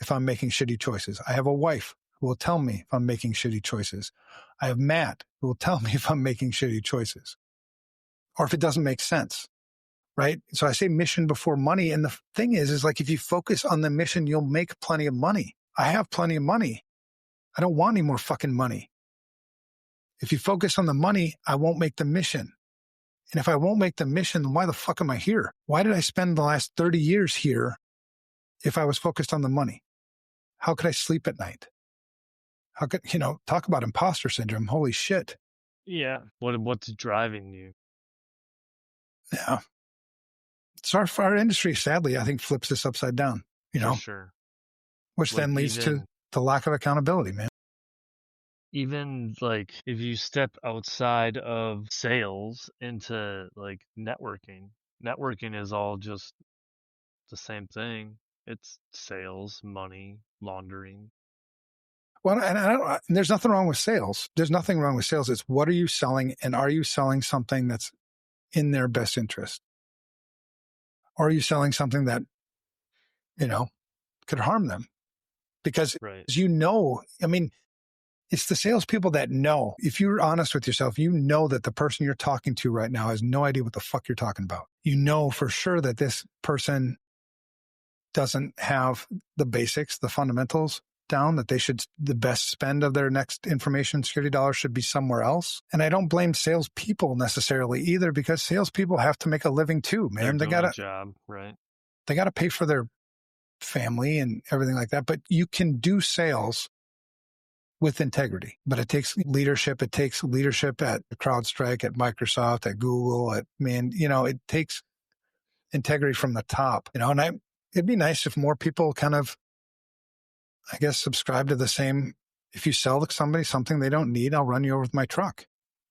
if I'm making shitty choices. I have a wife who will tell me if I'm making shitty choices. I have Matt who will tell me if I'm making shitty choices or if it doesn't make sense, right? So I say mission before money. And the thing is like if you focus on the mission, you'll make plenty of money. I have plenty of money. I don't want any more fucking money. If you focus on the money, I won't make the mission. And if I won't make the mission, then why the fuck am I here? Why did I spend the last 30 years here if I was focused on the money? How could I sleep at night? How could, talk about imposter syndrome. Holy shit. Yeah. What's driving you? Yeah. So our industry, sadly, I think flips this upside down, For sure. Which then leads to the lack of accountability, man. Even if you step outside of sales into networking is all just the same thing. It's sales, money, laundering. Well, and there's nothing wrong with sales. There's nothing wrong with sales. It's what are you selling, and are you selling something that's in their best interest? Or are you selling something that, could harm them? Because right. It's the salespeople that know. If you're honest with yourself, that the person you're talking to right now has no idea what the fuck you're talking about. You know for sure that this person doesn't have the basics, the fundamentals down, that the best spend of their next information security dollar should be somewhere else. And I don't blame salespeople necessarily either, because salespeople have to make a living too, man. They got a job, right? They got to pay for their family and everything like that. But you can do sales with integrity, but it takes leadership. It takes leadership at CrowdStrike, at Microsoft, at Google, it takes integrity from the top, and it'd be nice if more people kind of, I guess, subscribe to the same, if you sell to somebody something they don't need, I'll run you over with my truck.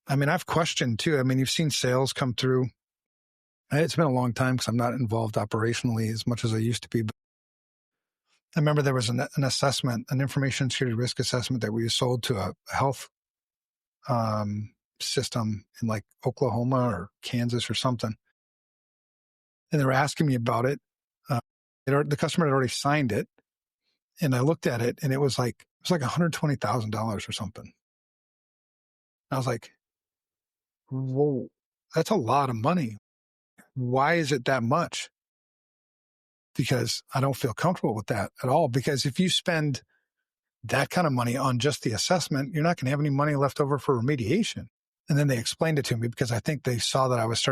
I've questioned too. You've seen sales come through. It's been a long time because I'm not involved operationally as much as I used to be, but I remember there was an assessment, an information security risk assessment that we sold to a health system in Oklahoma or Kansas or something. And they were asking me about it. The customer had already signed it. And I looked at it and it was like $120,000 or something. I was like, whoa, that's a lot of money. Why is it that much? Because I don't feel comfortable with that at all. Because if you spend that kind of money on just the assessment, you're not going to have any money left over for remediation. And then they explained it to me because I think they saw that I was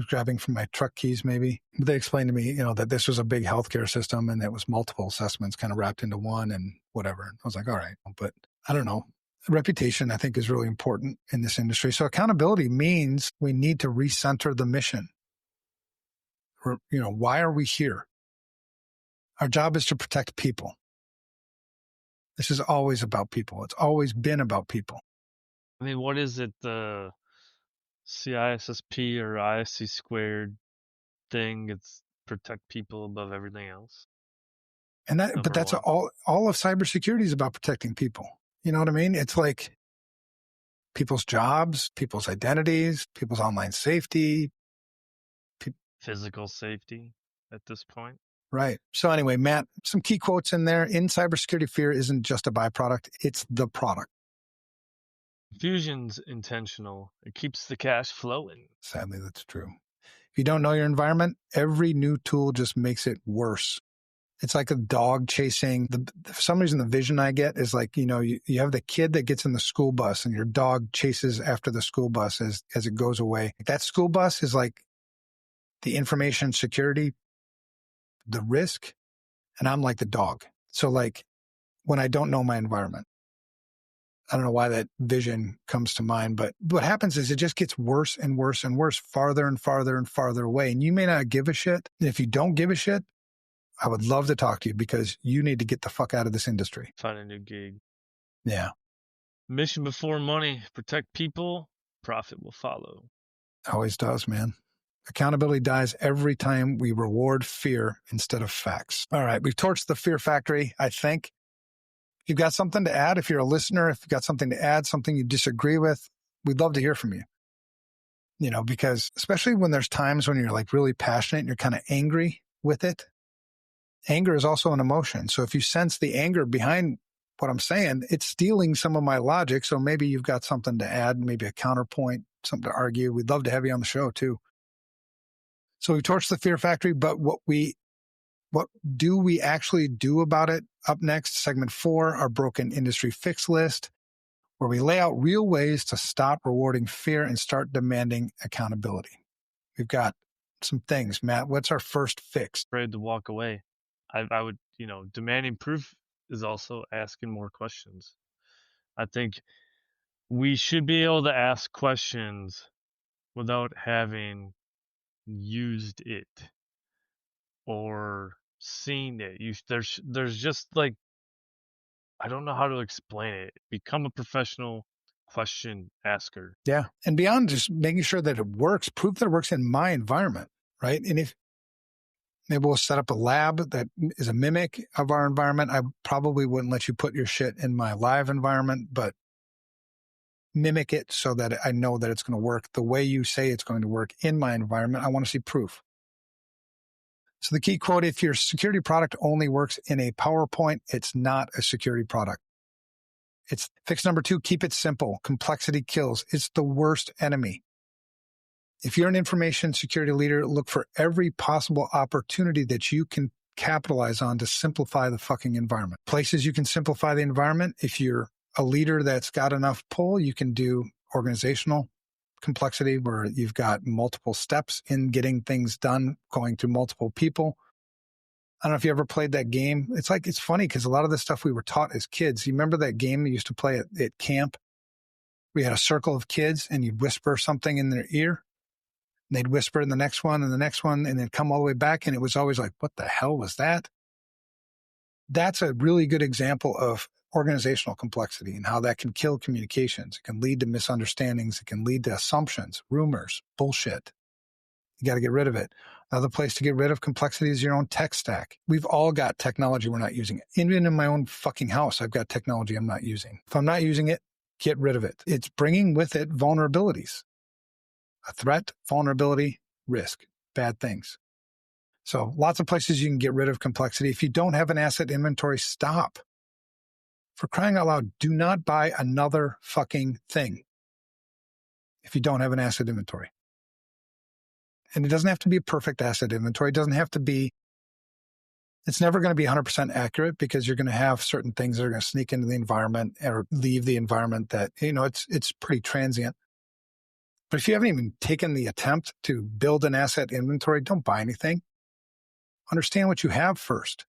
grabbing from my truck keys maybe. But they explained to me, that this was a big healthcare system and that was multiple assessments kind of wrapped into one and whatever. I was like, all right, but I don't know. Reputation, I think, is really important in this industry. So accountability means we need to recenter the mission. Why are we here? Our job is to protect people. This is always about people. It's always been about people. I mean, what is it, the CISSP or ISC squared thing? It's protect people above everything else. But that's all of cybersecurity is about protecting people. You know what I mean? It's like people's jobs, people's identities, people's online safety. Physical safety at this point. Right. So anyway, Matt, some key quotes in there. In cybersecurity, fear isn't just a byproduct. It's the product. Confusion's intentional. It keeps the cash flowing. Sadly, that's true. If you don't know your environment, every new tool just makes it worse. It's like a dog chasing. For some reason, the vision I get is like, you have the kid that gets in the school bus and your dog chases after the school bus as it goes away. That school bus is like the information security, the risk, and I'm like the dog. So like when I don't know my environment, I don't know why that vision comes to mind, but what happens is it just gets worse and worse and worse, farther and farther and farther away. And you may not give a shit. And if you don't give a shit, I would love to talk to you because you need to get the fuck out of this industry. Find a new gig. Yeah. Mission before money. Protect people. Profit will follow. Always does, man. Accountability dies every time we reward fear instead of facts. All right. We've torched the fear factory, I think. If you've got something to add, if you're a listener, if you've got something to add, something you disagree with, we'd love to hear from you. Because especially when there's times when you're like really passionate and you're kind of angry with it. Anger is also an emotion. So if you sense the anger behind what I'm saying, it's stealing some of my logic. So maybe you've got something to add, maybe a counterpoint, something to argue. We'd love to have you on the show too. So we torched the fear factory, but what do we actually do about it? Up next, segment 4, our broken industry fix list, where we lay out real ways to stop rewarding fear and start demanding accountability. We've got some things. Matt, what's our first fix? Afraid to walk away. I would, demanding proof is also asking more questions. I think we should be able to ask questions without having used it or seen it. There's just like, I don't know how to explain it. Become a professional question asker. Yeah. And beyond just making sure that it works, proof that it works in my environment, right? And if maybe we'll set up a lab that is a mimic of our environment. I probably wouldn't let you put your shit in my live environment, but mimic it so that I know that it's going to work the way you say it's going to work in my environment. I want to see proof. So the key quote, if your security product only works in a PowerPoint, it's not a security product. It's fix number 2, keep it simple. Complexity kills. It's the worst enemy. If you're an information security leader, look for every possible opportunity that you can capitalize on to simplify the fucking environment. Places you can simplify the environment. If you're a leader that's got enough pull, you can do organizational complexity where you've got multiple steps in getting things done, going through multiple people. I don't know if you ever played that game. It's funny because a lot of the stuff we were taught as kids, you remember that game we used to play at camp? We had a circle of kids and you'd whisper something in their ear. And they'd whisper in the next one and the next one, and they'd come all the way back. And it was always like, what the hell was that? That's a really good example of organizational complexity and how that can kill communications. It can lead to misunderstandings. It can lead to assumptions, rumors, bullshit. You got to get rid of it. Another place to get rid of complexity is your own tech stack. We've all got technology we're not using. Even in my own fucking house, I've got technology I'm not using. If I'm not using it, get rid of it. It's bringing with it vulnerabilities. A threat, vulnerability, risk, bad things. So lots of places you can get rid of complexity. If you don't have an asset inventory, stop. For crying out loud, do not buy another fucking thing if you don't have an asset inventory. And it doesn't have to be a perfect asset inventory. It doesn't have to be, it's never going to be 100% accurate because you're going to have certain things that are going to sneak into the environment or leave the environment that, it's pretty transient. But if you haven't even taken the attempt to build an asset inventory, don't buy anything. Understand what you have first.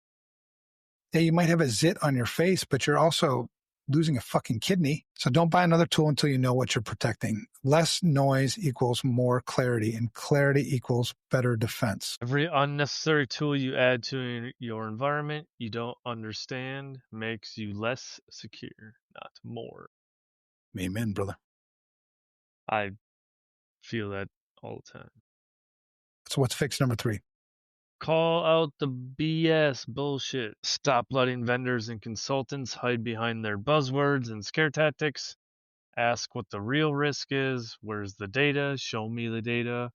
Yeah, you might have a zit on your face, but you're also losing a fucking kidney. So don't buy another tool until you know what you're protecting. Less noise equals more clarity, and clarity equals better defense. Every unnecessary tool you add to your environment you don't understand makes you less secure, not more. Amen, brother. I feel that all the time. So what's fix number 3? Call out the BS bullshit. Stop letting vendors and consultants hide behind their buzzwords and scare tactics. Ask what the real risk is. Where's the data? Show me the data.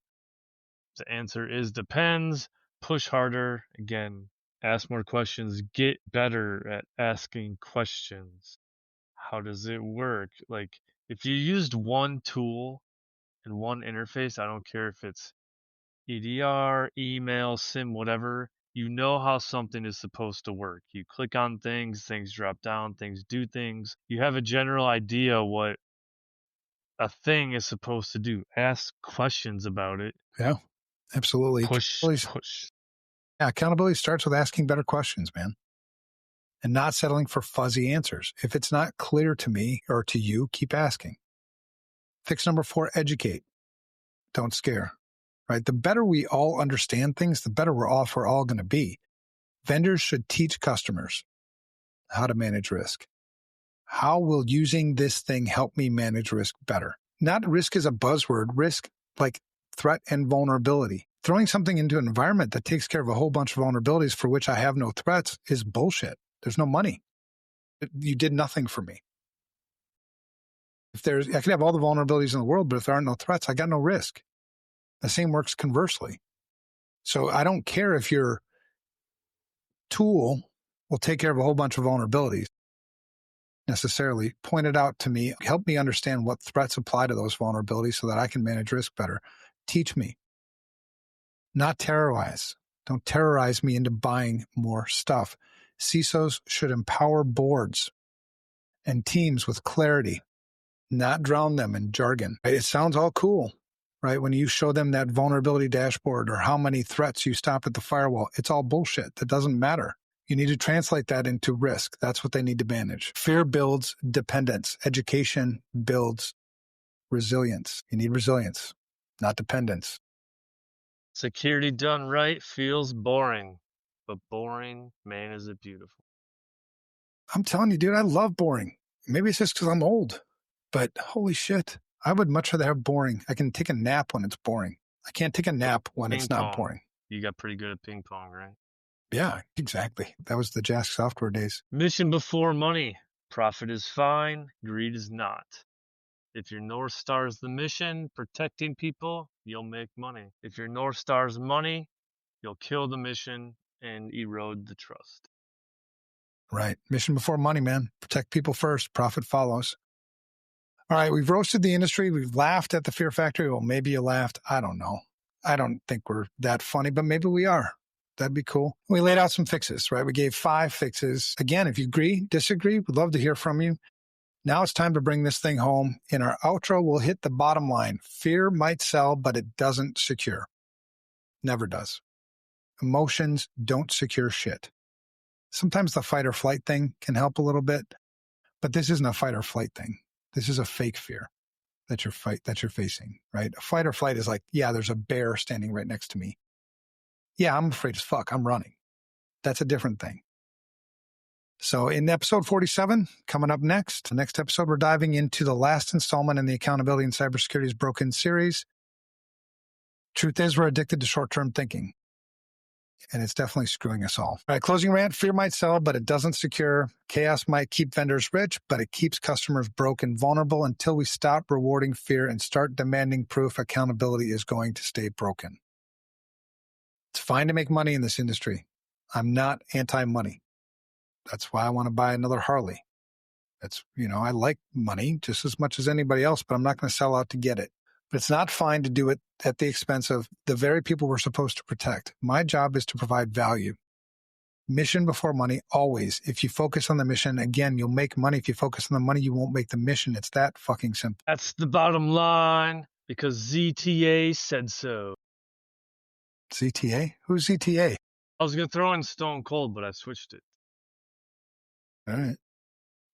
The answer is depends. Push harder. Again, ask more questions. Get better at asking questions. How does it work? Like, if you used one tool and one interface, I don't care if it's EDR, email, SIM, whatever, you know how something is supposed to work. You click on things, things drop down, things do things. You have a general idea what a thing is supposed to do. Ask questions about it. Yeah, absolutely. Push. Yeah, accountability starts with asking better questions, man, and not settling for fuzzy answers. If it's not clear to me or to you, keep asking. Fix number 4, educate. Don't scare. Right? The better we all understand things, the better we're all going to be. Vendors should teach customers how to manage risk. How will using this thing help me manage risk better? Not risk as a buzzword, risk like threat and vulnerability. Throwing something into an environment that takes care of a whole bunch of vulnerabilities for which I have no threats is bullshit. There's no money. You did nothing for me. I could have all the vulnerabilities in the world, but if there aren't no threats, I got no risk. The same works conversely. So I don't care if your tool will take care of a whole bunch of vulnerabilities necessarily. Point it out to me. Help me understand what threats apply to those vulnerabilities so that I can manage risk better. Teach me. Not terrorize. Don't terrorize me into buying more stuff. CISOs should empower boards and teams with clarity, not drown them in jargon. It sounds all cool, right? When you show them that vulnerability dashboard or how many threats you stop at the firewall, it's all bullshit. That doesn't matter. You need to translate that into risk. That's what they need to manage. Fear builds dependence. Education builds resilience. You need resilience, not dependence. Security done right feels boring, but boring, man, is it beautiful. I'm telling you, dude, I love boring. Maybe it's just because I'm old, but holy shit, I would much rather have boring. I can take a nap when it's boring. I can't take a nap when it's not boring. You got pretty good at ping pong, right? Yeah, exactly. That was the Jask software days. Mission before money. Profit is fine. Greed is not. If your North Star is the mission, protecting people, you'll make money. If your North Star is money, you'll kill the mission and erode the trust. Right. Mission before money, man. Protect people first. Profit follows. All right. We've roasted the industry. We've laughed at the Fear Factory. Well, maybe you laughed. I don't know. I don't think we're that funny, but maybe we are. That'd be cool. We laid out some fixes, right? We gave 5 fixes. Again, if you agree, disagree, we'd love to hear from you. Now it's time to bring this thing home. In our outro, we'll hit the bottom line. Fear might sell, but it doesn't secure. Never does. Emotions don't secure shit. Sometimes the fight or flight thing can help a little bit, but this isn't a fight or flight thing. This is a fake fear that you're facing, right? A fight or flight is like, yeah, there's a bear standing right next to me. Yeah, I'm afraid as fuck. I'm running. That's a different thing. So in episode 47, coming up next, the next episode, we're diving into the last installment in the Accountability and Cybersecurity is Broken series. Truth is, we're addicted to short-term thinking, and it's definitely screwing us all. All right, closing rant, fear might sell, but it doesn't secure. Chaos might keep vendors rich, but it keeps customers broke and vulnerable. Until we stop rewarding fear and start demanding proof, accountability is going to stay broken. It's fine to make money in this industry. I'm not anti-money. That's why I want to buy another Harley. That's, I like money just as much as anybody else, but I'm not going to sell out to get it. But it's not fine to do it at the expense of the very people we're supposed to protect. My job is to provide value. Mission before money, always. If you focus on the mission, again, you'll make money. If you focus on the money, you won't make the mission. It's that fucking simple. That's the bottom line, because ZTA said so. ZTA? Who's ZTA? I was going to throw in Stone Cold, but I switched it. All right.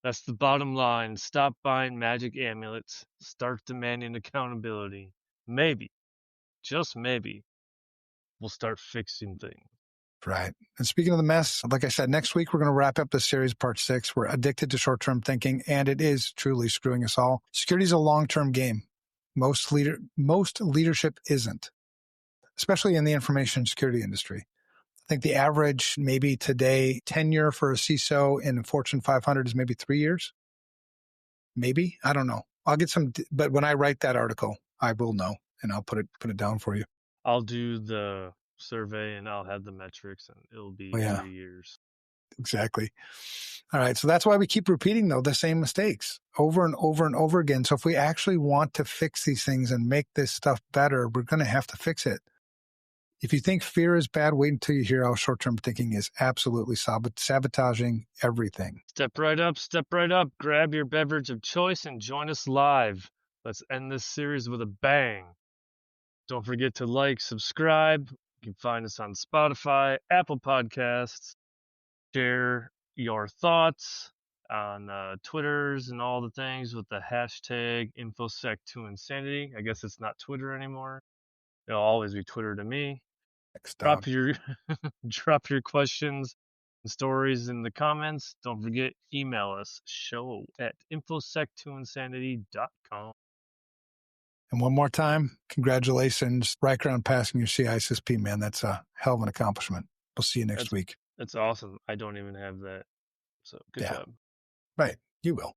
That's the bottom line. Stop buying magic amulets. Start demanding accountability. Maybe, just maybe, we'll start fixing things. Right. And speaking of the mess, like I said, next week we're going to wrap up this series, part 6. We're addicted to short-term thinking, and it is truly screwing us all. Security is a long-term game. Most leadership isn't, especially in the information security industry. I think the average maybe today tenure for a CISO in Fortune 500 is maybe 3 years. Maybe. I don't know. I'll get some, but when I write that article, I will know, and I'll put it down for you. I'll do the survey and I'll have the metrics, and it'll be 3 years. Exactly. All right. So that's why we keep repeating, though, the same mistakes over and over and over again. So if we actually want to fix these things and make this stuff better, we're going to have to fix it. If you think fear is bad, wait until you hear how short-term thinking is absolutely sabotaging everything. Step right up, grab your beverage of choice and join us live. Let's end this series with a bang. Don't forget to like, subscribe. You can find us on Spotify, Apple Podcasts. Share your thoughts on Twitters and all the things with the hashtag InfoSec2Insanity. I guess it's not Twitter anymore. It'll always be Twitter to me. Drop your questions and stories in the comments. Don't forget, email us, show@infosec2insanity.com. And one more time, congratulations, Riker, on passing your CISSP, man. That's a hell of an accomplishment. We'll see you next week. That's awesome. I don't even have that. So good job. Right. You will.